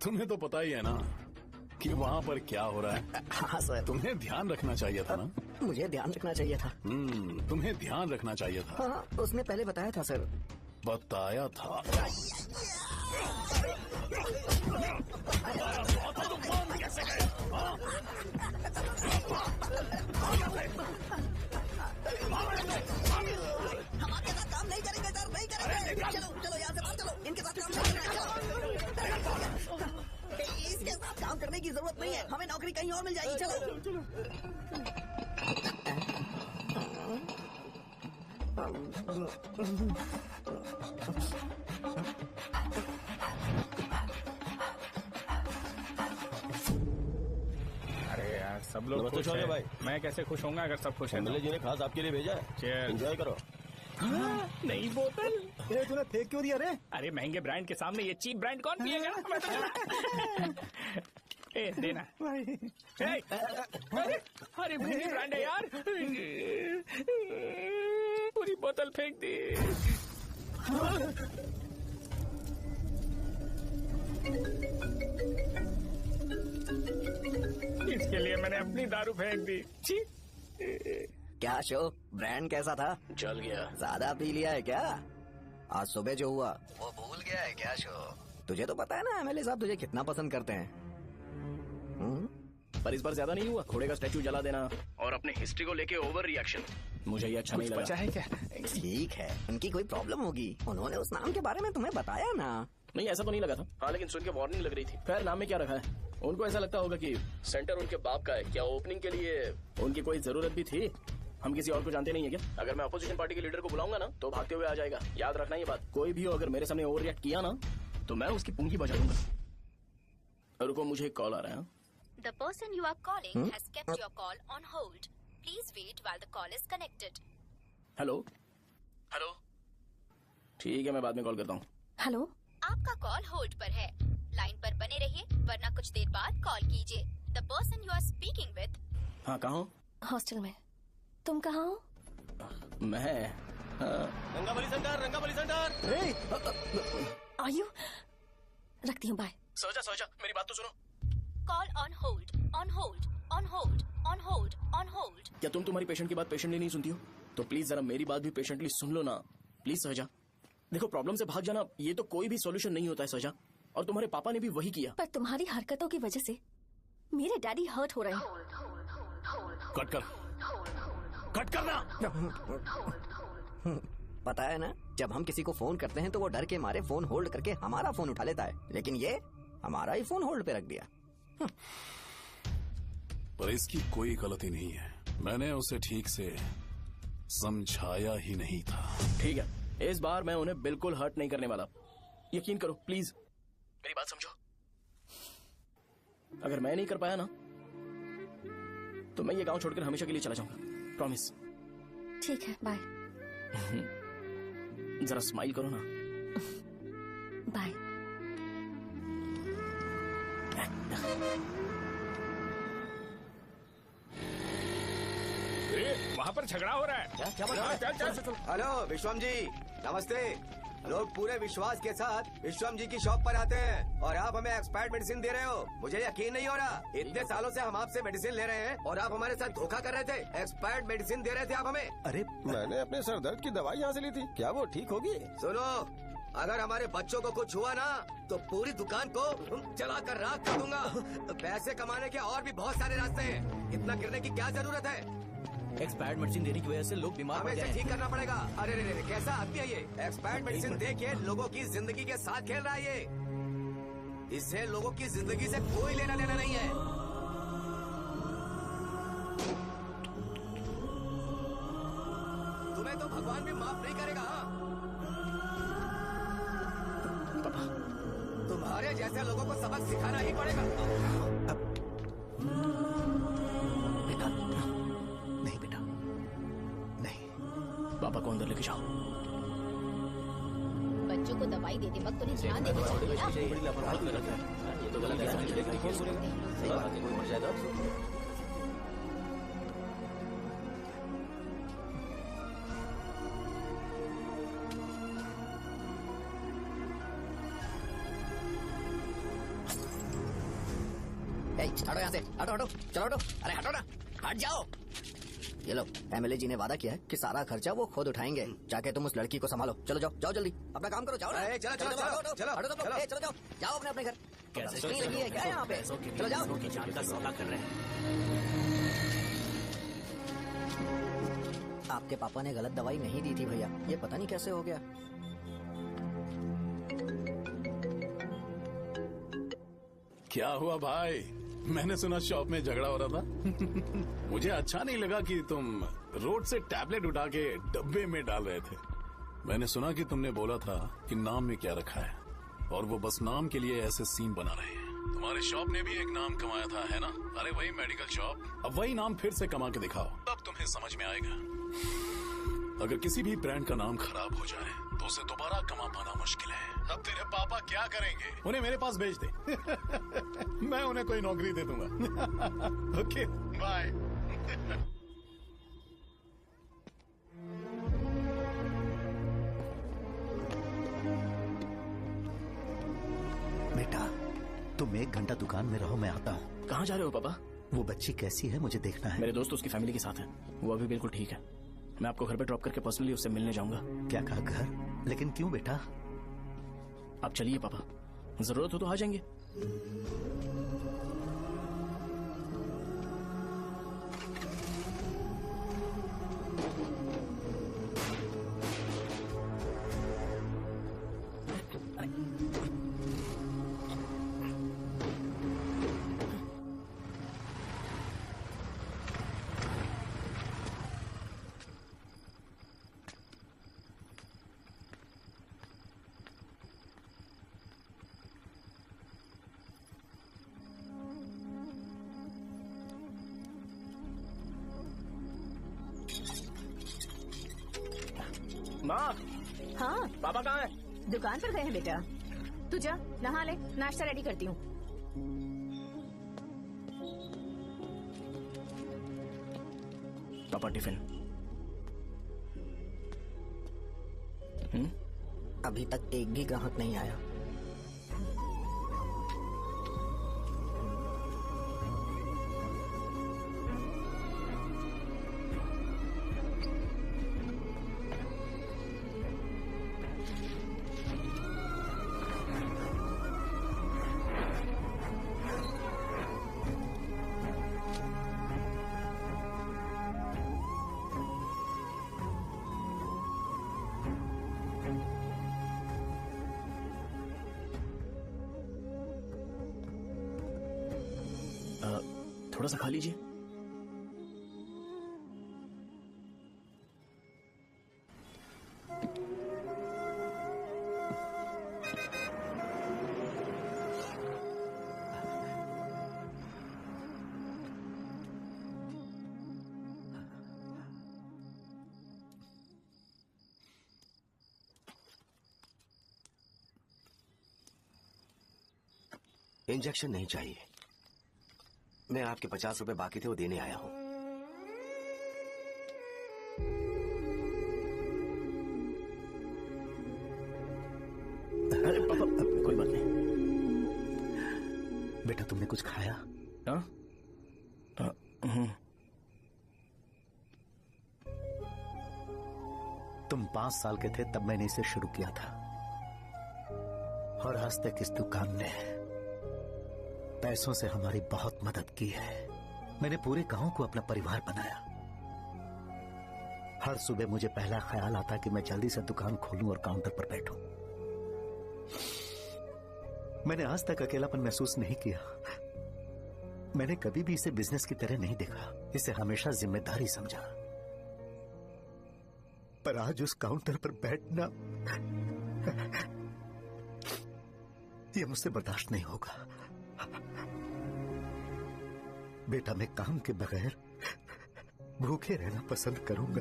तुम्हें तो पता ही है ना कि वहाँ पर क्या हो रहा है। हाँ सर। तुम्हें ध्यान रखना चाहिए था ना। मुझे ध्यान रखना चाहिए था। तुम्हें ध्यान रखना चाहिए था। हाँ, उसने पहले बताया था सर। बताया था। हमारे साथ काम नहीं करेंगे सर, नहीं करेंगे। चलो चलो यहाँ से बाहर चलो, इनके साथ काम नहीं करेंगे। इसके साथ काम करने की जरूरत नहीं है, हमें नौकरी कहीं और मिल जाएगी। चलो अरे यार सब लोग खुश हैं। भाई, मैं कैसे खुश होऊंगा अगर सब खुश हैं? एमएलए जी ने खास आपके लिए भेजा है। एंजॉय करो। नई बोतल। ये तूने फेंक क्यों दिया रे? अरे महंगे ब्रांड के सामने ये चीप ब्रांड कौन पिएगा? ए देना। अरे महंगी ब्रांड है यार। पूरी बोतल फेंक दी। इसके लिए मैंने अपनी दारू फेंक दी। छी। क्या शो, ब्रांड कैसा था? चल गया। ज्यादा पी लिया है क्या? आज सुबह जो हुआ वो भूल गया है क्या शो? तुझे तो पता है ना एमएलए साहब तुझे कितना पसंद करते हैं। पर इस बार ज्यादा नहीं हुआ। घोड़े का स्टैचू जला देना और अपने हिस्ट्री को लेके ओवर रिएक्शन, मुझे ये अच्छा नहीं लगा। बचा है क्या? ठीक है, उनकी कोई प्रॉब्लम होगी। उन्होंने उस नाम के बारे में तुम्हें बताया ना? नहीं, ऐसा तो नहीं लगा था। हाँ, लेकिन सुन के वार्निंग लग रही थी। खैर, नाम में क्या रखा है? उनको ऐसा लगता होगा कि सेंटर उनके बाप का है। क्या ओपनिंग के लिए उनकी कोई जरूरत भी थी? हम किसी और को जानते नहीं है क्या? अगर मैं अपोजिशन पार्टी के लीडर को बुलाऊंगा ना तो भागते हुए आ जाएगा। याद रखना ये बात। कोई भी हो अगर मेरे सामने ओवर रिएक्ट किया ना तो मैं उसकी पुंगी बजा दूंगा। रुको, मुझे एक कॉल आ रहा है। The person you are calling has kept your call on hold. Please wait while the call is connected. Hello hello, ठीक है, मैं बाद में कॉल करता हूँ। हेलो, आपका कॉल होल्ड पर है। लाइन पर बने रहिए वरना कुछ देर बाद कॉल कीजिए। The person you are speaking with. हाँ, कहाँ हो? हॉस्टल में। तुम कहाँ हो? मैं रंगाबली सेंटर। आयु, रखती हूँ, बाय। सोचा मेरी बात तो सुनो। Call on hold, on hold, on hold, on hold, on hold. क्या तुम तुम्हारी पेशेंट की बात पेशेंटली नहीं सुनती हो? तो प्लीज जरा मेरी बात भी पेशेंटली सुन लो ना। प्लीज सहजा, देखो प्रॉब्लम से भाग जाना ये तो कोई भी सॉल्यूशन नहीं होता है सहजा, और तुम्हारे पापा ने भी वही किया। पर तुम्हारी हरकतों की वजह से मेरे डैडी हर्ट हो रहे हैं। कट करना। पता है ना, जब हम किसी को फोन करते हैं तो वो डर के मारे फोन होल्ड करके हमारा फोन उठा लेता है, लेकिन ये हमारा ही फोन होल्ड पे रख दिया। पर इसकी कोई गलती नहीं है। मैंने उसे ठीक से समझाया ही नहीं था। ठीक है, इस बार मैं उन्हें बिल्कुल हर्ट नहीं करने वाला। यकीन करो प्लीज, मेरी बात समझो। अगर मैं नहीं कर पाया ना तो मैं ये गांव छोड़कर हमेशा के लिए चला जाऊंगा। प्रॉमिस। ठीक है, बाय। जरा स्माइल करो ना। बाय। वहाँ पर झगड़ा हो रहा है। चल। हेलो विश्वम जी, नमस्ते। लोग पूरे विश्वास के साथ विश्वम जी की शॉप पर आते हैं और आप हमें एक्सपायर्ड मेडिसिन दे रहे हो। मुझे यकीन नहीं हो रहा। इतने सालों से हम आपसे मेडिसिन ले रहे हैं और आप हमारे साथ धोखा कर रहे थे। एक्सपायर्ड मेडिसिन दे रहे थे आप हमें। अरे मैंने अपने सर दर्द की दवाई यहाँ से ली थी। क्या वो ठीक होगी? सुनो, अगर हमारे बच्चों को कुछ हुआ ना तो पूरी दुकान को जला कर राख कर दूंगा। पैसे कमाने के और भी बहुत सारे रास्ते हैं, इतना गिरने की क्या जरूरत है? एक्सपायर्ड मेडिसिन देने की वजह से लोग बीमार पड़ हमें गए इसे ठीक करना पड़ेगा। अरे रे कैसा आदमी है ये? एक्सपायर्ड मेडिसिन दे के लोगों की जिंदगी के साथ खेल रहा है ये। इससे लोगों की जिंदगी से कोई लेना देना नहीं है। तुम्हें तो भगवान भी माफ नहीं करेगा। तुम्हारे जैसे लोगों को सबक सिखाना ही पड़ेगा। पापा को अंदर लेके जाओ। बच्चों को दवाई देते वक्त उन्हें ध्यान देना चाहिए ना। ये तो गलत है। हटो यहाँ से, हटो हटो, चलो हटो, अरे हटो ना, हट जाओ। ये लो, एमएलए जी ने वादा किया है कि सारा खर्चा वो खुद उठाएंगे। जाके तुम उस लड़की को संभालो। चलो जाओ, जाओ जल्दी, अपना काम करो, जाओ ना। चलो चलो चलो चलो हटो तुम लोग, चलो जाओ, जाओ अपने अपने घर। कैसे नहीं लगी है क्या यहाँ पे? चलो जाओ। की जान का सौदा कर रहे हैं। आपके पापा ने गलत दवाई नहीं दी थी भैया, ये पता नहीं कैसे हो गया। क्या हुआ भाई? मैंने सुना शॉप में झगड़ा हो रहा था। मुझे अच्छा नहीं लगा कि तुम रोड से टैबलेट उठा के डब्बे में डाल रहे थे। मैंने सुना कि तुमने बोला था कि नाम में क्या रखा है, और वो बस नाम के लिए ऐसे सीन बना रहे हैं। तुम्हारे शॉप ने भी एक नाम कमाया था, है ना? अरे वही मेडिकल शॉप, अब वही नाम फिर से कमा के दिखाओ, तब तुम्हें समझ में आएगा। अगर किसी भी ब्रांड का नाम खराब हो जाए तो उसे दोबारा कमा पाना मुश्किल है। अब तेरे पापा क्या करेंगे? उन्हें मेरे पास भेज दे। मैं उन्हें कोई नौकरी दे दूंगा। Okay bye. बेटा तुम 1 घंटा दुकान में रहो, मैं आता हूँ। कहाँ जा रहे हो पापा? वो बच्ची कैसी है मुझे देखना है। मेरे दोस्त उसकी फैमिली के साथ है, वो अभी बिल्कुल ठीक है। मैं आपको घर पे ड्रॉप करके पर्सनली उससे मिलने जाऊंगा। क्या कहा घर? लेकिन क्यों बेटा? आप चलिए पापा, जरूरत हो तो आ जाएंगे। माँ, हाँ पापा कहाँ है? दुकान पर गए हैं बेटा। तू जा नहा ले, नाश्ता रेडी करती हूँ। पापा टिफिन। अभी तक एक भी ग्राहक नहीं आया। थोड़ा सा खा लीजिए। इंजेक्शन नहीं चाहिए, मैं आपके 50 रुपए बाकी थे वो देने आया हूं। अरे पापा कोई बात नहीं। बेटा तुमने कुछ खाया? हाँ? तुम 5 साल के थे तब मैंने इसे शुरू किया था, और आज तक इस दुकान ने पैसों से हमारी बहुत मदद की है। मैंने पूरे गांव को अपना परिवार बनाया। हर सुबह मुझे पहला ख्याल आता कि मैं जल्दी से दुकान खोलूं और काउंटर पर बैठूं। मैंने आज तक अकेलापन महसूस नहीं किया। मैंने कभी भी इसे बिजनेस की तरह नहीं देखा, इसे हमेशा जिम्मेदारी समझा। पर आज उस काउंटर पर बैठना यह मुझसे बर्दाश्त नहीं होगा। बेटा मैं काम के बगैर भूखे रहना पसंद करूंगा।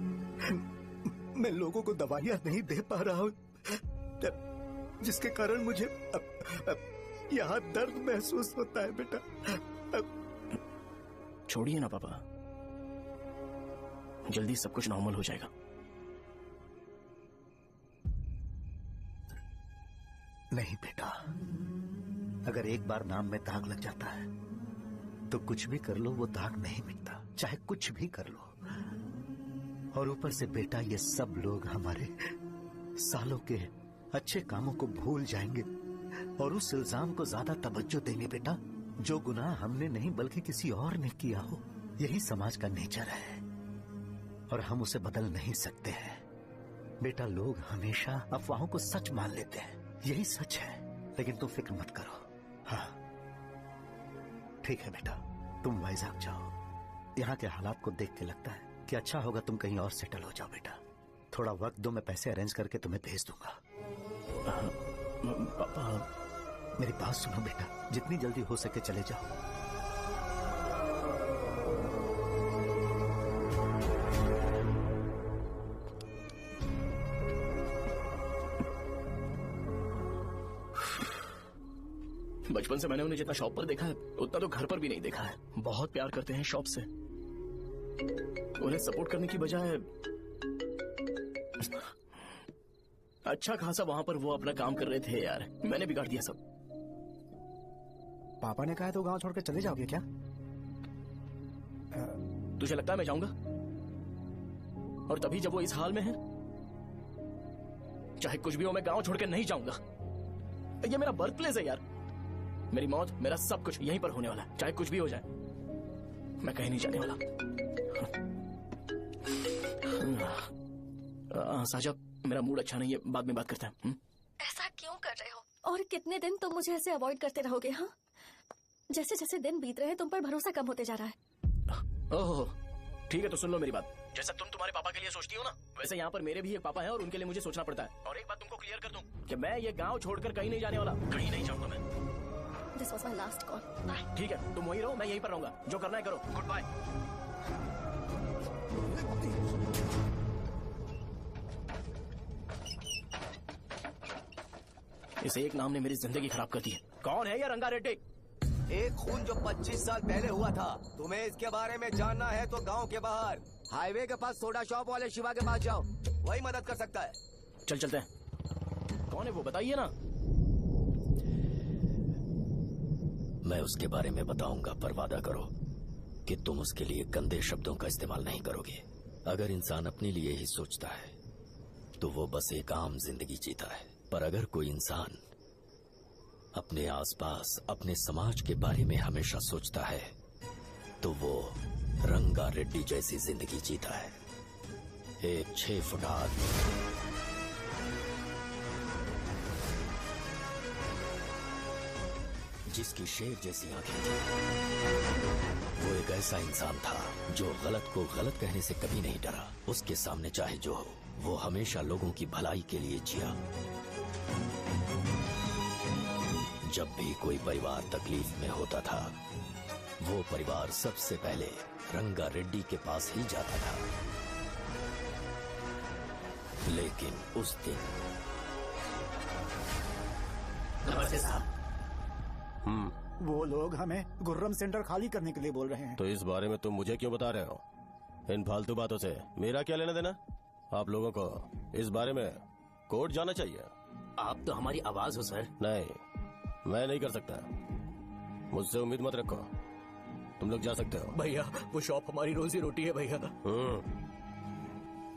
मैं लोगों को दवाइयां नहीं दे पा रहा हूं, जिसके कारण मुझे यहां दर्द महसूस होता है। बेटा छोड़िए ना पापा, जल्दी सब कुछ नॉर्मल हो जाएगा। नहीं बेटा, अगर एक बार नाम में दाग लग जाता है तो कुछ भी कर लो वो दाग नहीं मिटता, चाहे कुछ भी कर लो। और ऊपर से बेटा ये सब लोग हमारे सालों के अच्छे कामों को भूल जाएंगे और उस इल्जाम को ज्यादा तवज्जो देंगे बेटा जो गुनाह हमने नहीं बल्कि किसी और ने किया हो। यही समाज का नेचर है और हम उसे बदल नहीं सकते हैं। बेटा लोग हमेशा अफवाहों को सच मान लेते हैं, यही सच है, लेकिन तुम फिक्र मत करो। हाँ ठीक है बेटा, तुम वाइजाग जाओ। यहाँ के हालात को देख के लगता है कि अच्छा होगा तुम कहीं और सेटल हो जाओ बेटा। थोड़ा वक्त दो, मैं पैसे अरेंज करके तुम्हें भेज दूंगा। पापा मेरी बात सुनो बेटा, जितनी जल्दी हो सके चले जाओ। बचपन से मैंने उन्हें जितना शॉप पर देखा है उतना तो घर पर भी नहीं देखा है। बहुत प्यार करते हैं शॉप से। उन्हें सपोर्ट करने की बजाय अच्छा खासा वहां पर वो अपना काम कर रहे थे यार। मैंने बिगाड़ दिया सब। पापा ने कहा तो गांव छोड़कर चले जाओगे क्या? तुझे लगता है मैं जाऊंगा? और तभी जब वो इस हाल में है, चाहे कुछ भी हो मैं गांव छोड़कर नहीं जाऊंगा। ये मेरा बर्थ प्लेस है यार। मेरी मौत, मेरा सब कुछ यहीं पर होने वाला है, चाहे कुछ भी हो जाए। मैं कहीं नहीं जाने वाला। साजा, मेरा मूड अच्छा नहीं है, बाद में बात करते हैं। ऐसा क्यों कर रहे हो? और कितने दिन तुम मुझे ऐसे अवॉइड करते रहोगे? हाँ, जैसे जैसे दिन बीत रहे हैं तुम पर भरोसा कम होते जा रहा है। ओह ठीक है, तो सुन लो मेरी बात। जैसा तुम तुम्हारे पापा के लिए सोचती हो ना, वैसे यहाँ पर मेरे भी एक पापा हैं और उनके लिए मुझे सोचना पड़ता है। और एक बात तुमको क्लियर कर दूं कि मैं ये गांव छोड़कर कहीं नहीं जाने वाला, कहीं नहीं जाऊंगा मैं। This was my last call. Bye. ठीक है, तुम वहीं रहो, मैं यहीं पर रहूंगा। जो करना है करो। Good bye. इस एक नाम ने मेरी जिंदगी खराब कर दी है। कौन है ये रंगा रेड्डी? एक खून जो 25 साल पहले हुआ था। तुम्हें इसके बारे में जानना है तो गांव के बाहर हाईवे के पास सोडा शॉप वाले शिवा के पास जाओ, वही मदद कर सकता है। चल चलते हैं। कौन है वो बताइए ना। मैं उसके बारे में बताऊंगा, पर वादा करो कि तुम उसके लिए गंदे शब्दों का इस्तेमाल नहीं करोगे। अगर इंसान अपने लिए ही सोचता है तो वो बस एक आम जिंदगी जीता है, पर अगर कोई इंसान अपने आसपास, अपने समाज के बारे में हमेशा सोचता है तो वो रंगा रेड्डी जैसी जिंदगी जीता है। एक 6 फुट आदमी, जिसकी शेर जैसी आंखें थी। वो एक ऐसा इंसान था जो गलत को गलत कहने से कभी नहीं डरा। उसके सामने चाहे जो हो, वो हमेशा लोगों की भलाई के लिए जिया। जब भी कोई परिवार तकलीफ में होता था, वो परिवार सबसे पहले रंगा रेड्डी के पास ही जाता था। लेकिन उस दिन नमस्ते साहब। वो लोग हमें गुर्रम सेंटर खाली करने के लिए बोल रहे हैं। तो इस बारे में तुम मुझे क्यों बता रहे हो? इन फालतू बातों से मेरा क्या लेना देना? आप लोगों को इस बारे में कोर्ट जाना चाहिए। आप तो हमारी आवाज हो सर। नहीं, मैं नहीं कर सकता। मुझसे उम्मीद मत रखो। तुम लोग जा सकते हो। भैया वो शॉप हमारी रोजी रोटी है भैया।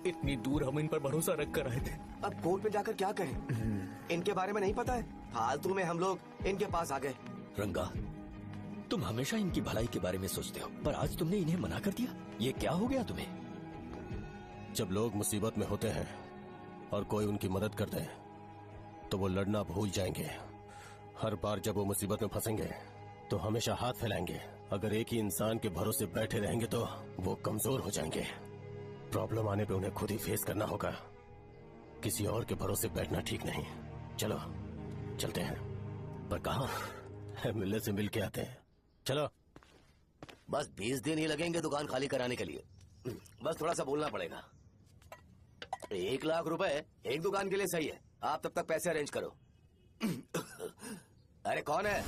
इतनी दूर हम इन पर भरोसा रख कर आए थे। अब कोर्ट में जाकर क्या कहें? इनके बारे में नहीं पता है। फालतू में हम लोग इनके पास आ गए। रंगा, तुम हमेशा इनकी भलाई के बारे में सोचते हो, पर आज तुमने इन्हें मना कर दिया। ये क्या हो गया तुम्हें? जब लोग मुसीबत में होते हैं और कोई उनकी मदद करते हैं तो वो लड़ना भूल जाएंगे। हर बार जब वो मुसीबत में फंसेंगे तो हमेशा हाथ फैलाएंगे। अगर एक ही इंसान के भरोसे बैठे रहेंगे तो वो कमजोर हो जाएंगे। प्रॉब्लम आने पे उन्हें खुद ही फेस करना होगा। किसी और के भरोसे बैठना ठीक नहीं। चलो चलते हैं। पर कहाँ? मिलने से मिल के आते हैं। चलो। बस 20 दिन ही लगेंगे दुकान खाली कराने के लिए। बस थोड़ा सा बोलना पड़ेगा। 1 लाख रुपए एक दुकान के लिए सही है। आप तब तक पैसे अरेंज करो। अरे कौन है?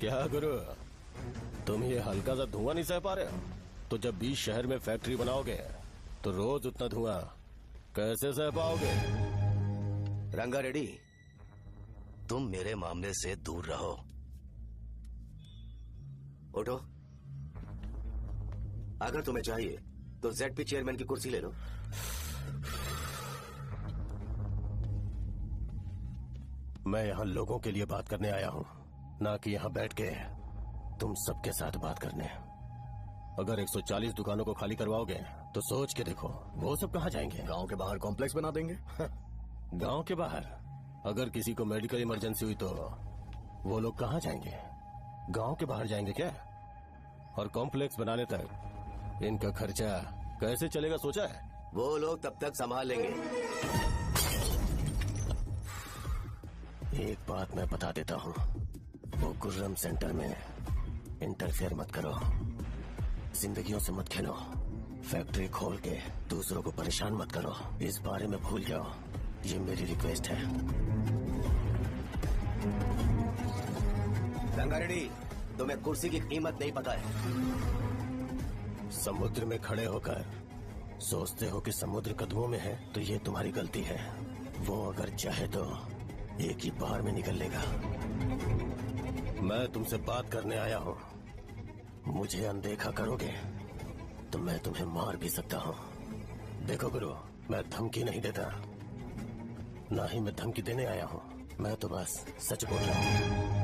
क्या गुरु, तुम ये हल्का सा धुआं नहीं सह पा रहे हो? तो जब 20 शहर में फैक्ट्री बनाओगे तो रोज उतना धुआं कैसे सह पाओगे? रंगा रेड्डी, तुम मेरे मामले से दूर रहो। उठो। अगर तुम्हें चाहिए तो जेडपी चेयरमैन की कुर्सी ले लो। मैं यहाँ लोगों के लिए बात करने आया हूँ, ना कि यहाँ बैठ के तुम सबके साथ बात करने। अगर 140 दुकानों को खाली करवाओगे तो सोच के देखो वो सब कहाँ जाएंगे? गांव के बाहर कॉम्प्लेक्स बना देंगे। गांव के बाहर? अगर किसी को मेडिकल इमरजेंसी हुई तो वो लोग कहाँ जाएंगे? गांव के बाहर जाएंगे क्या? और कॉम्प्लेक्स बनाने तक इनका खर्चा कैसे चलेगा सोचा है? वो लोग तब तक संभाल लेंगे। एक बात मैं बता देता हूँ, वो गुर्रम सेंटर में इंटरफेयर मत करो, जिंदगियों से मत खेलो, फैक्ट्री खोल के दूसरों को परेशान मत करो। इस बारे में भूल जाओ, ये मेरी रिक्वेस्ट है। रंगा रेड्डी, तुम्हें कुर्सी की कीमत नहीं पता है। समुद्र में खड़े होकर सोचते हो कि समुद्र कदमों में है तो ये तुम्हारी गलती है। वो अगर चाहे तो एक ही बार में निकल लेगा। मैं तुमसे बात करने आया हूँ, मुझे अनदेखा करोगे तो मैं तुम्हें मार भी सकता हूँ। देखो गुरु, मैं धमकी नहीं देता, ना ही मैं धमकी देने आया हूँ, मैं तो बस सच बोल रहा हूँ।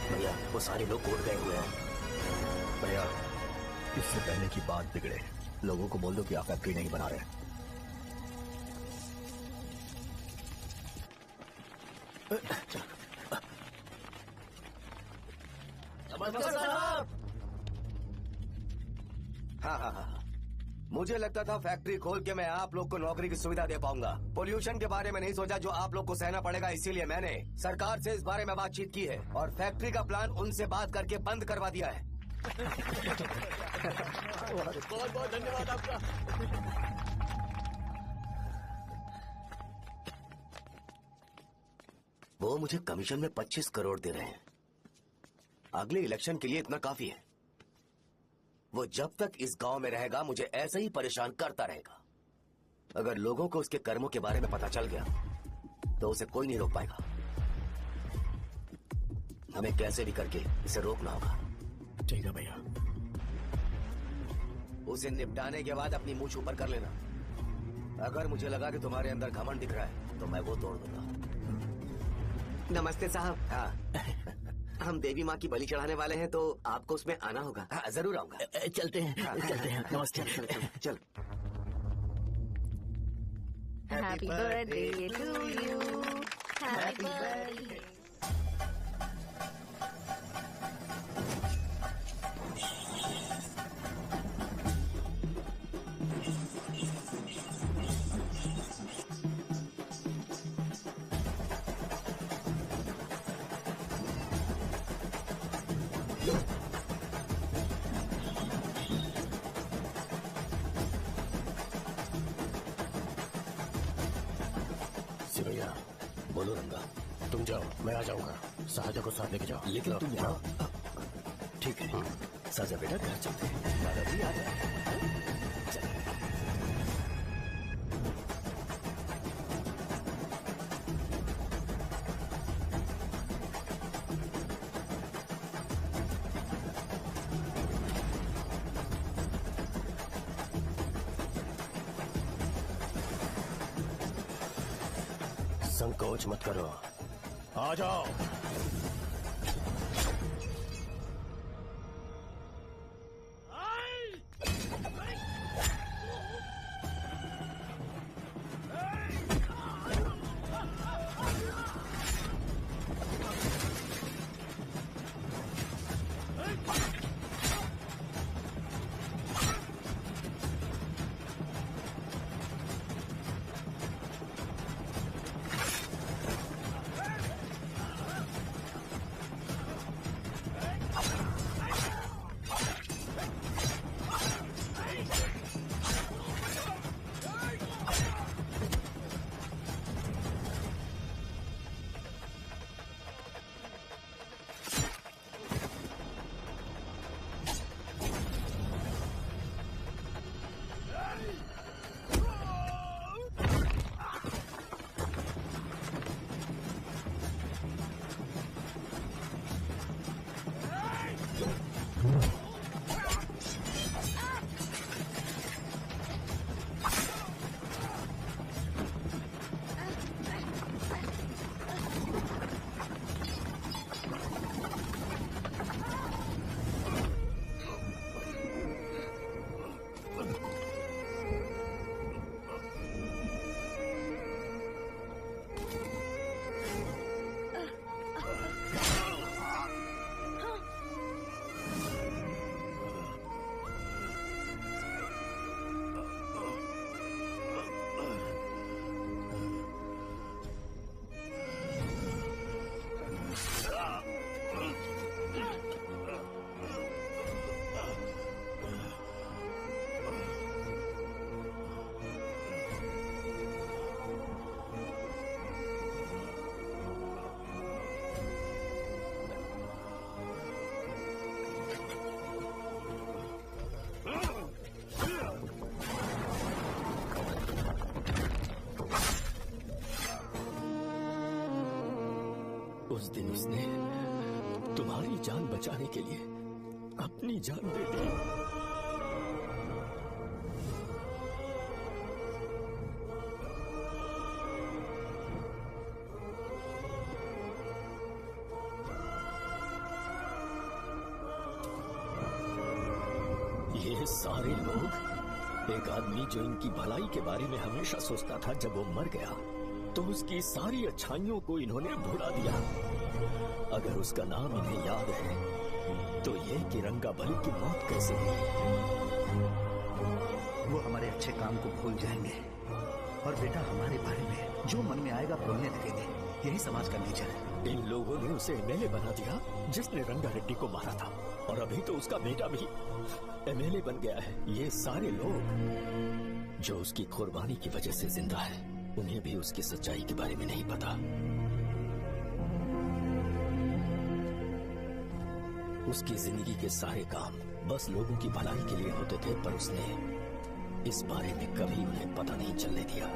भैया, वो सारे लोग कोर्ट गए हुए हैं। भैया, इससे पहले की बात बिगड़े, लोगों को बोल दो कि आप फैक्ट्री नहीं बना रहे। हाँ। मुझे लगता था फैक्ट्री खोल के मैं आप लोग को नौकरी की सुविधा दे पाऊंगा। पोल्यूशन के बारे में नहीं सोचा जो आप लोग को सहना पड़ेगा, इसीलिए मैंने सरकार से इस बारे में बातचीत की है और फैक्ट्री का प्लान उनसे बात करके बंद करवा दिया है। बहुत बहुत धन्यवाद आपका। वो मुझे कमीशन में 25 करोड़ दे रहे हैं। अगले इलेक्शन के लिए इतना काफी है। वो जब तक इस गांव में रहेगा मुझे ऐसे ही परेशान करता रहेगा। अगर लोगों को उसके कर्मों के बारे में पता चल गया तो उसे कोई नहीं रोक पाएगा। हमें कैसे भी करके इसे रोकना होगा। ठीक है भैया। उसे निपटाने के बाद अपनी मूंछ ऊपर कर लेना। अगर मुझे लगा कि तुम्हारे अंदर घमंड दिख रहा है तो मैं वो तोड़ दूंगा। नमस्ते साहब। हाँ, हम देवी माँ की बलि चढ़ाने वाले हैं तो आपको उसमें आना होगा। हाँ, जरूर आऊंगा। चलते हैं चलते हैं। नमस्ते। चल। Happy birthday to you, happy birthday. भैया बोलो रंगा, तुम जाओ, मैं आ जाऊंगा। साजा को साथ लेके जाओ। लेकिन तुम यहाँ। ठीक है साजा बेटा, घर चलते हैं। दादाजी आ जाए। संकोच मत करो, आ जाओ। उस दिन उसने तुम्हारी जान बचाने के लिए अपनी जान दे दी। ये सारे लोग, एक आदमी जो इनकी भलाई के बारे में हमेशा सोचता था, जब वो मर गया तो उसकी सारी अच्छाइयों को इन्होंने भुला दिया। अगर उसका नाम इन्हें याद है तो ये कि रंगाबली की मौत कैसे हुई। वो हमारे अच्छे काम को भूल जाएंगे और बेटा हमारे बारे में जो मन में आएगा बोलने लगेंगे। यही समाज का नेचर है। इन लोगों ने उसे एमएलए बना दिया जिसने रंगा रेड्डी को मारा था, और अभी तो उसका बेटा भी एमएलए बन गया है। ये सारे लोग जो उसकी कुर्बानी की वजह से जिंदा है, उन्हें भी उसकी सच्चाई के बारे में नहीं पता। उसकी जिंदगी के सारे काम बस लोगों की भलाई के लिए होते थे, पर उसने इस बारे में कभी उन्हें पता नहीं चलने दिया।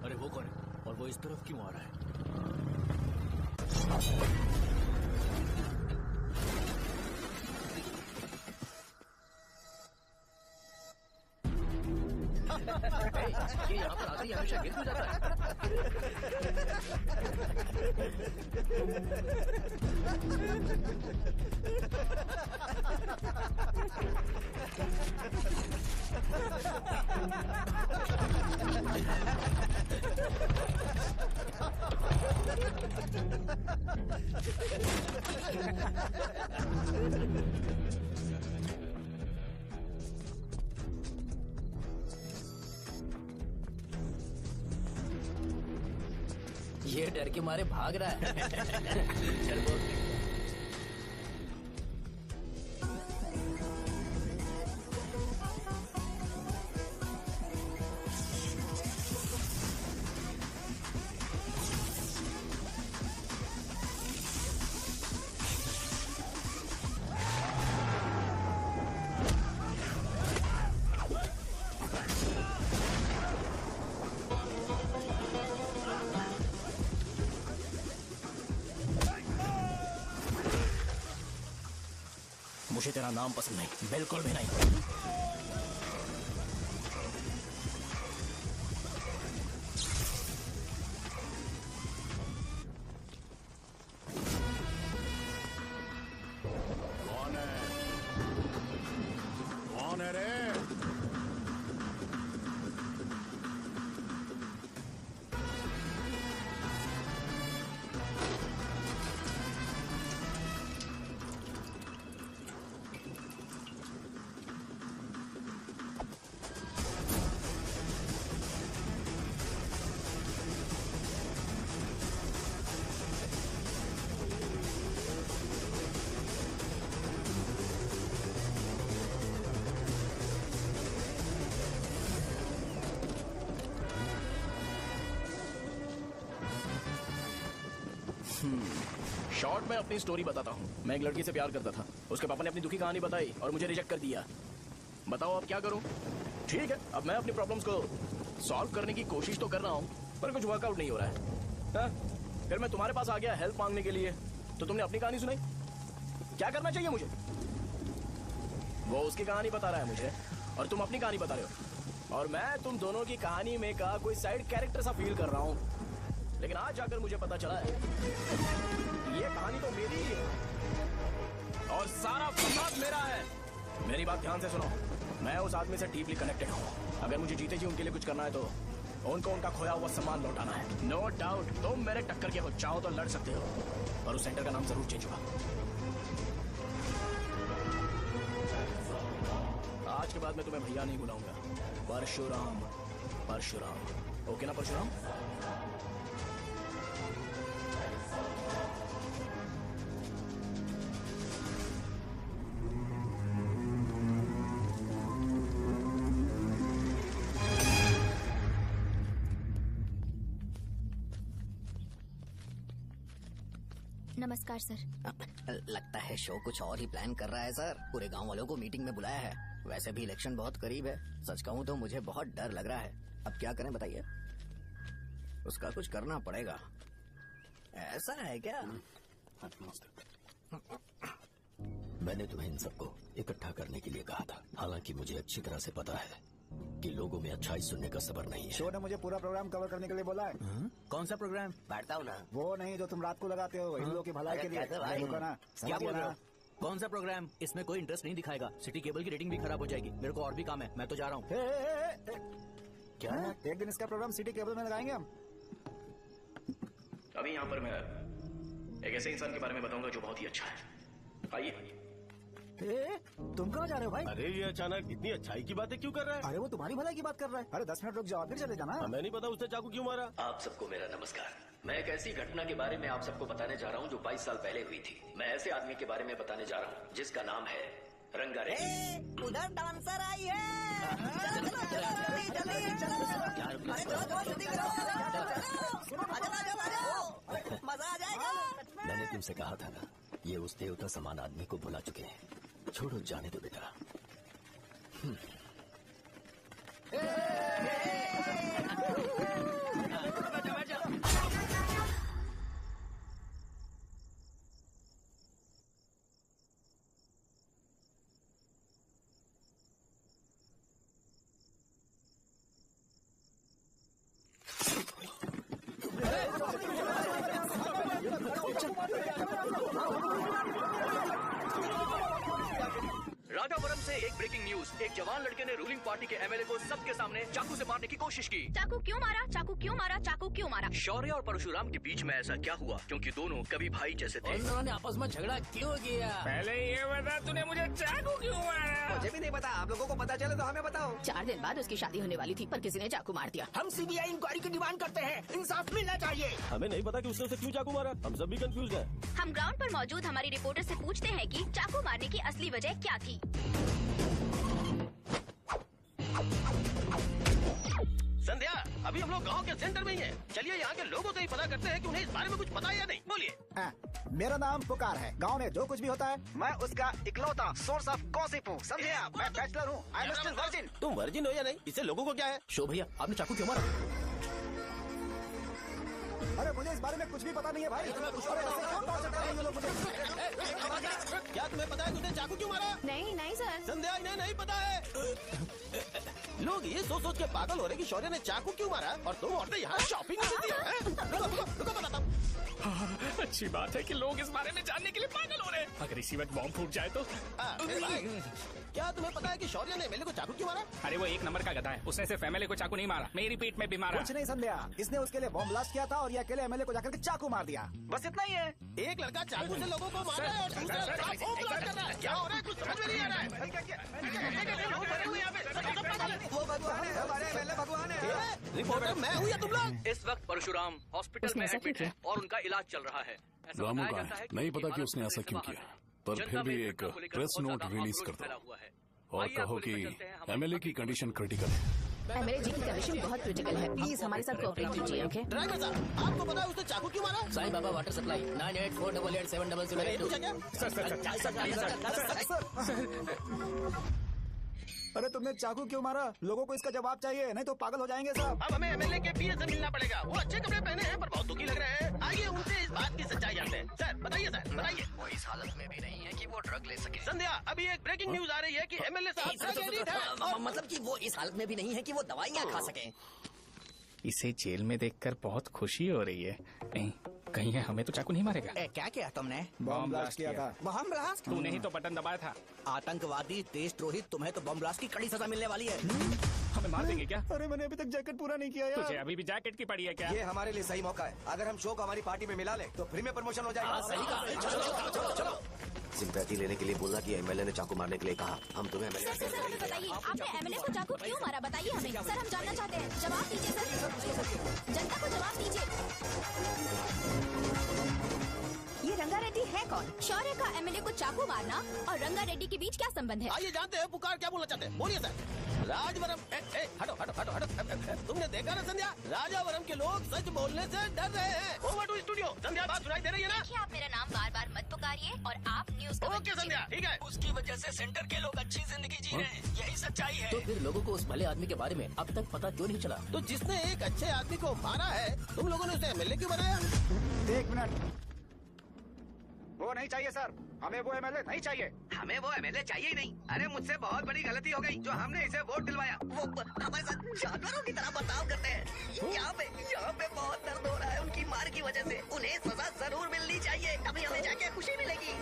अरे वो कौन है और वो इस तरफ क्यों आ रहा है? ये यहाँ पर आते ही हमेशा गिर क्यों जाता है? ये डर के मारे भाग रहा है। चल बोल। मुझे तेरा नाम पसंद नहीं, बिल्कुल भी नहीं। कौन है? कौन है रे? शॉर्ट में अपनी स्टोरी बताता हूँ। मैं एक लड़की से प्यार करता था, उसके पापा ने अपनी दुखी कहानी बताई और मुझे रिजेक्ट कर दिया। बताओ अब क्या करूँ? ठीक है, अब मैं अपनी प्रॉब्लम्स को सॉल्व करने की कोशिश तो कर रहा हूँ, पर कुछ वर्कआउट नहीं हो रहा है। फिर मैं तुम्हारे पास आ गया हेल्प मांगने के लिए, तो तुमने अपनी कहानी सुनाई। क्या करना चाहिए मुझे? वो उसकी कहानी बता रहा है मुझे, और तुम अपनी कहानी बता रहे हो, और मैं तुम दोनों की कहानी में का कोई साइड कैरेक्टर सा फील कर रहा हूँ। लेकिन आज जाकर मुझे पता चला है ये कहानी तो मेरी ही है और सारा फसाद मेरा है। मेरी बात ध्यान से सुनो, मैं उस आदमी से डीपली कनेक्टेड हूँ। अगर मुझे जीते जी उनके लिए कुछ करना है तो उनको उनका खोया हुआ सम्मान लौटाना है। नो डाउट तुम मेरे टक्कर के हो, चाहो तो लड़ सकते हो, और उस सेंटर का नाम जरूर चेंज होगा। आज के बाद मैं तुम्हें भैया नहीं बुलाऊंगा, परशुराम। परशुराम, ओके ना परशुराम? नमस्कार सर। लगता है शो कुछ और ही प्लान कर रहा है सर। पूरे गांव वालों को मीटिंग में बुलाया है। वैसे भी इलेक्शन बहुत करीब है। सच कहूँ तो मुझे बहुत डर लग रहा है। अब क्या करें बताइए? उसका कुछ करना पड़ेगा। ऐसा है क्या? मैंने तुम्हें इन सबको इकट्ठा करने के लिए कहा था। हालांकि मुझे अच्छी तरह से पता है कि लोगों में अच्छाई सुनने का सब्र नहीं है। शो ने मुझे पूरा प्रोग्राम कवर करने के लिए बोला है। कौन सा प्रोग्राम? बैठता हूँ ना। वो नहीं जो तुम रात को लगाते हो, इन लोगों की भलाई के लिए। रुको ना, क्या बोल रहे हो? कौन सा प्रोग्राम? इसमें कोई इंटरेस्ट नहीं दिखाएगा। सिटी केबल की रेटिंग भी खराब हो जाएगी। मेरे को और भी काम है, मैं तो जा रहा हूँ। क्या? एक दिन इसका प्रोग्राम सिटी केबल में लगाएंगे हम। अभी यहाँ पर मैं एक ऐसे इंसान के बारे में बताऊंगा जो बहुत ही अच्छा है। आइए। तुम कहाँ जा रहे हो भाई? अरे ये अचानक इतनी अच्छाई की बातें क्यों कर रहा है? अरे वो तुम्हारी भलाई की बात कर रहा है। अरे 10 मिनट रुक जाओ, फिर चले जाना। हमें नहीं पता उसने चाकू क्यों मारा। आप सबको मेरा नमस्कार। मैं एक ऐसी घटना के बारे में आप सबको बताने जा रहा हूँ जो 22 साल पहले हुई थी। मैं ऐसे आदमी के बारे में बताने जा रहा हूँ जिसका नाम है रंगारेड्डी। उधर डांसर आई है। चलो जल्दी करो। मजा आ जाएगा। मैंने तुमसे कहा था ना, ये उस देवता समान आदमी को बुला चुके हैं। छोड़ो, जाने दो बेटा। राजापुरम से एक ब्रेकिंग न्यूज। एक जवान लड़के ने रूलिंग पार्टी के एमएलए को सबके सामने चाकू से मारने की कोशिश की। चाकू क्यों मारा? चाकू क्यों मारा? चाकू क्यों मारा? शौर्य और परशुराम के बीच में ऐसा क्या हुआ? क्योंकि दोनों कभी भाई जैसे थे। उन्होंने आपस में झगड़ा क्यों किया? पहले ये बता, तूने मुझे चाकू क्यों मारा? मुझे भी नहीं पता। आप लोगों को पता चले तो हमें बताओ। 4 दिन बाद उसकी शादी होने वाली थी, पर किसी ने चाकू मार दिया। हम सीबीआई इंक्वायरी की डिमांड करते हैं। इंसाफ मिलना चाहिए। हमें नहीं पता कि उसने उसे क्यों चाकू मारा। हम सब भी कंफ्यूज हैं। हम ग्राउंड पर मौजूद हमारी रिपोर्टर से पूछते हैं कि चाकू मारने की असली वजह क्या थी। संध्या, अभी हम लोग गांव के सेंटर में ही हैं। चलिए यहाँ के लोगों से ही पता करते हैं कि उन्हें इस बारे में कुछ पता है या नहीं। बोलिए। मेरा नाम पुकार है। गांव में जो कुछ भी होता है मैं उसका इकलौता सोर्स ऑफ गॉसिप हूँ, समझे आप? मैं बैचलर हूँ। I am still virgin. तुम वर्जिन हो या नहीं, इससे लोगों को क्या है? शो भैया, आपने चाकू क्यों मारा? अरे मुझे इस बारे में कुछ भी पता नहीं है भाई। अरे ऐसे क्यों टॉर्चर कर रहे हैं ये लोग मुझे? क्या तुम्हें पता है कि उसने चाकू क्यों मारा? नहीं नहीं सर। संध्या, इन्हें नहीं पता है। लोग ये सोच के पागल हो रहे कि शौर्य ने चाकू क्यों मारा और तुम औरतें यहाँ शॉपिंग में बिजी हैं। रुको बताता हूँ। अच्छी बात है कि लोग इस बारे में जानने के लिए पागल हो रहे हैं। अगर इसी वक्त बॉम्ब फूट जाए तो? क्या तुम्हें पता है कि शौर्य ने एमएलए को चाकू क्यों मारा? अरे वो एक नंबर का गधा है। उसने सिर्फ एमएलए को चाकू नहीं मारा, मेरी पीठ में भी मारा। कुछ नहीं संध्या, इसने उसके लिए बॉम्ब ब्लास्ट किया था और ये अकेले एमएलए को जाकर के चाकू मार दिया। बस इतना ही है। एक लड़का चाकू से लोगों को मार रहा है और दूसरा लड़का बॉम्ब ब्लास्ट कर रहा है। क्या हो रहा है? कुछ समझ में नहीं आ रहा है। रिपोर्टर मैं हूँ या तुम लोग? इस वक्त परशुराम हॉस्पिटल में एडमिट है और उनका इलाज चल रहा है। रामू का नहीं पता कि उसने ऐसा क्यों किया, पर फिर भी एक प्रेस नोट रिलीज कर दो और कहो कि एमएलए की कंडीशन क्रिटिकल है। एमएलए जी की कंडीशन बहुत क्रिटिकल है। प्लीज हमारे साथ कोऑपरेट कीजिए। ओके ड्राइवर साहब, आपको पता है उसने चाकू क्यों मारा? Sai Baba water supply 9848870082। अरे तुमने चाकू क्यों मारा? लोगों को इसका जवाब चाहिए, नहीं तो पागल हो जाएंगे सब। अब हमें एमएलए के पीए से मिलना पड़ेगा। वो अच्छे कपड़े पहने हैं पर बहुत दुखी लग रहे हैं। आइए उनसे इस बात की सच्चाई जानते हैं। सर बताइए, सर बताइए। वो इस हालत में भी नहीं है कि वो ड्रग ले सके। संध्या, अभी एक ब्रेकिंग न्यूज आ रही है कि एमएलए साहब ड्रग एडिक्ट हैं। मतलब कि वो इस हालत में भी नहीं है कि वो दवाइयाँ खा सके। इसे जेल में देखकर बहुत खुशी हो रही है। नहीं, कहीं है हमें तो चाकू नहीं मारेगा। क्या किया तुमने? बॉम्ब ब्लास्ट किया था। Bomb blast? तूने ही तो बटन दबाया था। आतंकवादी, देशद्रोही, तुम्हें तो बॉम्ब ब्लास्ट की कड़ी सजा मिलने वाली है। हमें मार देंगे क्या? अरे मैंने अभी तक जैकेट पूरा नहीं किया यार। तुझे अभी भी जैकेट की पड़ी है क्या? ये हमारे लिए सही मौका है। अगर हम शो को हमारी पार्टी में मिला ले तो फ्री में प्रमोशन हो जाएगा। सही कहा। चलो। सिंपैथी लेने के लिए बोला कि एमएलए ने चाकू मारने के लिए कहा। हम तुम्हें सर हमें बताइए, आपने एमएलए को चाकू क्यों मारा? बताइए हमें। सर हम जानना चाहते हैं। जवाब दीजिए सर। जनता को जवाब दीजिए। ये रंगा रेड्डी है कौन? शौर्य का एमएलए को चाकू मारना और रंगा रेड्डी के बीच क्या संबंध है? आइए जानते हैं पुकार क्या बोलना चाहते हैं। बोलिए सर। राजवरम हटो हटो हटो हटो। तुमने देखा ना संध्या, राजावरम के लोग सच बोलने से डर रहे हैं। Over to studio. संध्या बात सुनाई दे रही है ना? देखिए, आप मेरा नाम बार बार मत पुकारिए और आप न्यूज ओके संध्या, ठीक है। उसकी वजह से सेंटर के लोग अच्छी जिंदगी जी रहे हैं, यही सच्चाई है। तो फिर लोगों को उस भले आदमी के बारे में अब तक पता क्यों नहीं चला? तो जिसने एक अच्छे आदमी को मारा है, तुम लोगों ने उसे एमएलए क्यों बनाया? एक मिनट, वो नहीं चाहिए सर, हमें वो एमएलए नहीं चाहिए। हमें वो एमएलए चाहिए ही नहीं। अरे मुझसे बहुत बड़ी गलती हो गई जो हमने इसे वोट दिलवाया। वो हमारे साथ जानवरों की तरह बर्ताव करते हैं। यहाँ पे बहुत दर्द हो रहा है उनकी मार की वजह से। उन्हें सजा जरूर मिलनी चाहिए, तभी हमें जाके खुशी मिलेगी।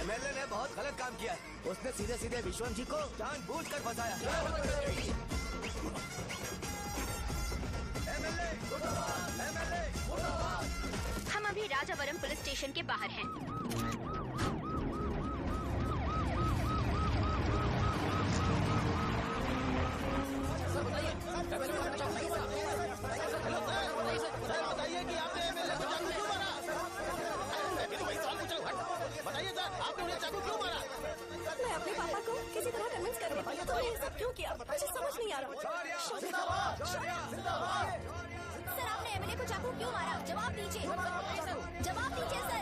एमएलए ने बहुत गलत काम किया। उसने सीधे सीधे विश्वम जी को जानबूझकर फंसाया। हम अभी राजावरम पुलिस स्टेशन के बाहर हैं। बताइए कि आपने एमएलए को चाकू क्यों मारा? मैं भी तो वही सवाल पूछ रहा हूँ। बताइए सर, आपने उन्हें चाकू क्यों मारा? मैं अपने पापा को किसी तरह कन्विंस कर रही थी। तो ये सब क्यों किया मुझे समझ नहीं आ रहा। सर, आपने एमएलए को चाकू क्यों मारा? जवाब दीजिए, जवाब दीजिए सर।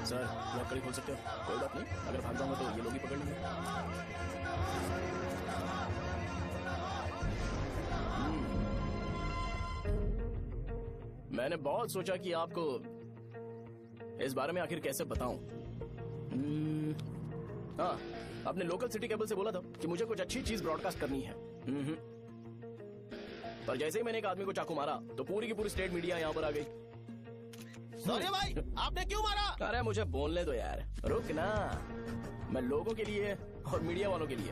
सर, ये कड़ी खोल सकते हो? कोई बात नहीं, अगर भाग जाऊंगा तो ये लोग ही पकड़ लेंगे। मैंने बहुत सोचा कि आपको इस बारे में आखिर कैसे बताऊं। हाँ, आपने लोकल सिटी केबल से बोला था कि मुझे कुछ अच्छी चीज ब्रॉडकास्ट करनी है। पर जैसे ही मैंने एक आदमी को चाकू मारा तो पूरी की पूरी स्टेट मीडिया यहाँ पर आ गई। सॉरी भाई, आपने क्यों मारा? अरे मुझे बोलने दो यार, रुक ना। मैं लोगों के लिए और मीडिया वालों के लिए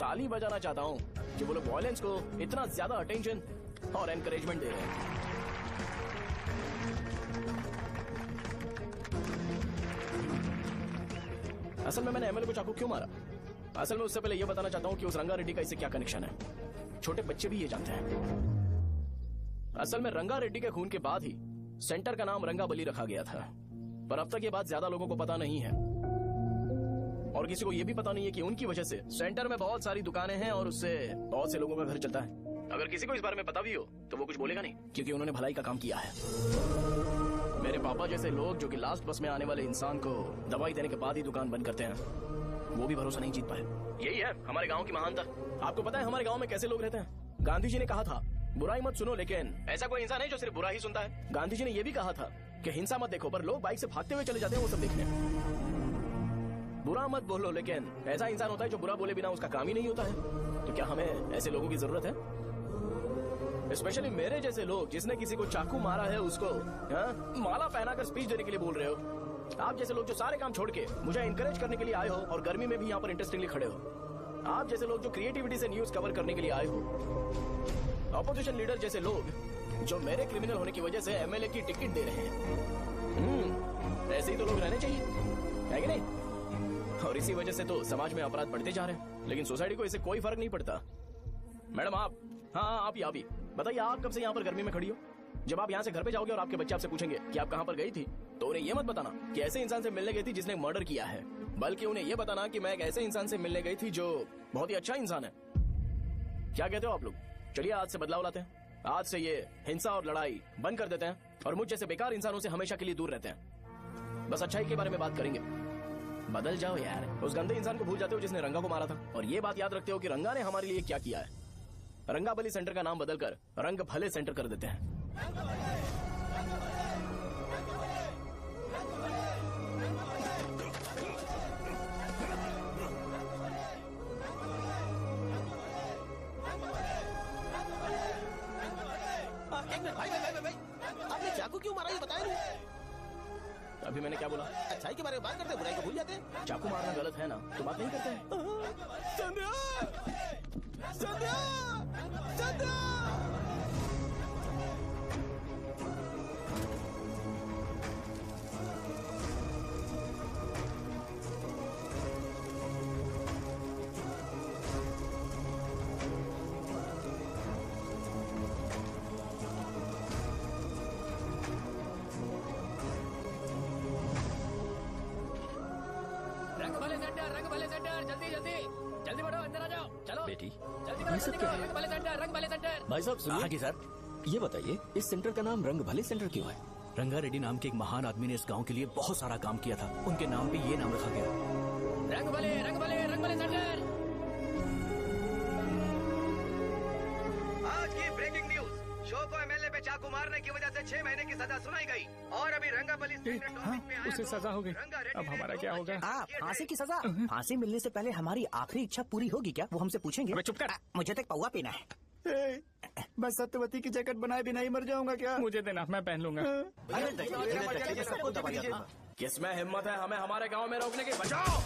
ताली बजाना चाहता हूँ कि वो लोग वायलेंस को इतना ज्यादा अटेंशन और एनकरेजमेंट दे रहे हैं। असल में मैंने एमएलए को चाकू क्यों मारा? असल में उससे पहले ये बताना चाहता हूँ कि उस रंगा रेड्डी का इससे क्या कनेक्शन है। छोटे बच्चे भी ये जानते हैं। असल में रंगा रेड्डी के खून के बाद ही सेंटर का नाम रंगाबली रखा गया था, पर अब तक ये बात ज्यादा लोगों को पता नहीं है और किसी को ये भी पता नहीं है कि उनकी वजह से सेंटर में बहुत सारी दुकानें हैं और उससे बहुत से लोगों का घर चलता है। अगर किसी को इस बारे में पता भी हो तो वो कुछ बोलेगा नहीं, क्योंकि उन्होंने भलाई का काम किया है। मेरे पापा जैसे लोग जो कि लास्ट बस में आने वाले इंसान को दवाई देने के बाद ही दुकान बंद करते हैं, वो भी भरोसा नहीं जीत पाए। यही है हमारे गांव की महानता। आपको पता है हमारे गांव में कैसे लोग रहते हैं? गांधी जी ने कहा था बुराई मत सुनो, लेकिन ऐसा कोई इंसान है जो सिर्फ बुरा ही सुनता है। गांधी जी ने यह भी कहा था कि हिंसा मत देखो, पर लोग बाइक से भागते हुए चले जाते हैं वो सब देखने। बुरा मत बोलो, लेकिन ऐसा इंसान होता है जो बुरा बोले बिना उसका काम ही नहीं होता है। तो क्या हमें ऐसे लोगों की जरूरत है? स्पेशली मेरे जैसे लोग जिसने किसी को चाकू मारा है उसको माला पहनाकर स्पीच देने के लिए बोल रहे हो। आप जैसे लोग जो सारे काम छोड़ के मुझे इंकरेज करने के लिए आए हो और गर्मी में भी यहाँ पर इंटरेस्टिंगली खड़े हो। आप जैसे लोग जो क्रिएटिविटी से न्यूज कवर करने के लिए आए हो। ऑपोजिशन लीडर जैसे लोग जो मेरे क्रिमिनल होने की वजह से एमएलए की टिकट दे रहे हैं। ऐसे ही तो लोग रहने चाहिए, है कि नहीं? और इसी वजह से तो समाज में अपराध बढ़ते जा रहे हैं, लेकिन सोसाइटी को इससे कोई फर्क नहीं पड़ता। मैडम आप, हाँ आप ही बताइए, आप कब से यहाँ पर गर्मी में खड़ी हो? जब आप यहाँ से घर पे जाओगे और आपके बच्चे आपसे पूछेंगे कि आप कहाँ पर गई थी, तो उन्हें ये मत बताना कि ऐसे इंसान से मिलने गई थी जिसने मर्डर किया है, बल्कि उन्हें ये बताना कि मैं एक ऐसे इंसान से मिलने गई थी जो बहुत ही अच्छा इंसान है। क्या कहते हो आप लोग? चलिए आज से बदलाव लाते हैं। आज से ये हिंसा और लड़ाई बंद कर देते हैं और मुझ जैसे बेकार इंसानों से हमेशा के लिए दूर रहते हैं। बस अच्छाई के बारे में बात करेंगे। बदल जाओ यार, उस गंदे इंसान को भूल जाते हो जिसने रंगा को मारा था, और ये बात याद रखते हो कि रंगा ने हमारे लिए क्या किया है। रंगाबली सेंटर का नाम बदलकर रंग भले सेंटर कर देते हैं। एक मिनट भाई, आपने चाकू क्यों मारा ये बताया नहीं? अभी मैंने क्या बोला? अच्छाई के बारे में बात करते हैं, बुराई को भूल जाते हैं। चाकू मारना गलत है ना, तो बात नहीं करते हैं। संध्या! संध्या! संध्या! सेंटर, रंग भले सेंटर, जल्दी जल्दी जल्दी बढ़ो, अंदर आ जाओ, चलो बेटी जल्दी बढ़ो, जल्दी करो, रंग भले सेंटर, रंग भले सेंटर। भाई साहब सुनिए। हाँ जी सर। ये बताइए इस सेंटर का नाम रंग भले सेंटर क्यों है? रंगा रेड्डी नाम के एक महान आदमी ने इस गांव के लिए बहुत सारा काम किया था, उनके नाम पे ये नाम रखा गया। रंग भले सेंटर। आज की ब्रेकिंग न्यूज, शो को एमएलए पे चाकू मारने की वजह से 6 महीने की सजा सुनाई गई और अभी रंगाबली उसे सजा हो गई, अब हमारा क्या होगा? फांसी की सजा? फांसी मिलने से पहले हमारी आखिरी इच्छा पूरी होगी क्या, वो हमसे पूछेंगे? अबे चुप कर। मुझे तो एक पौवा पीना है। मैं सत्यवती की जैकेट बनाए भी नहीं मर जाऊंगा क्या? मुझे देना, मैं पहन लूंगा। सबको दबा दिया। किसमें हिम्मत है हमें हमारे गांव में रोकने की? बचाओ।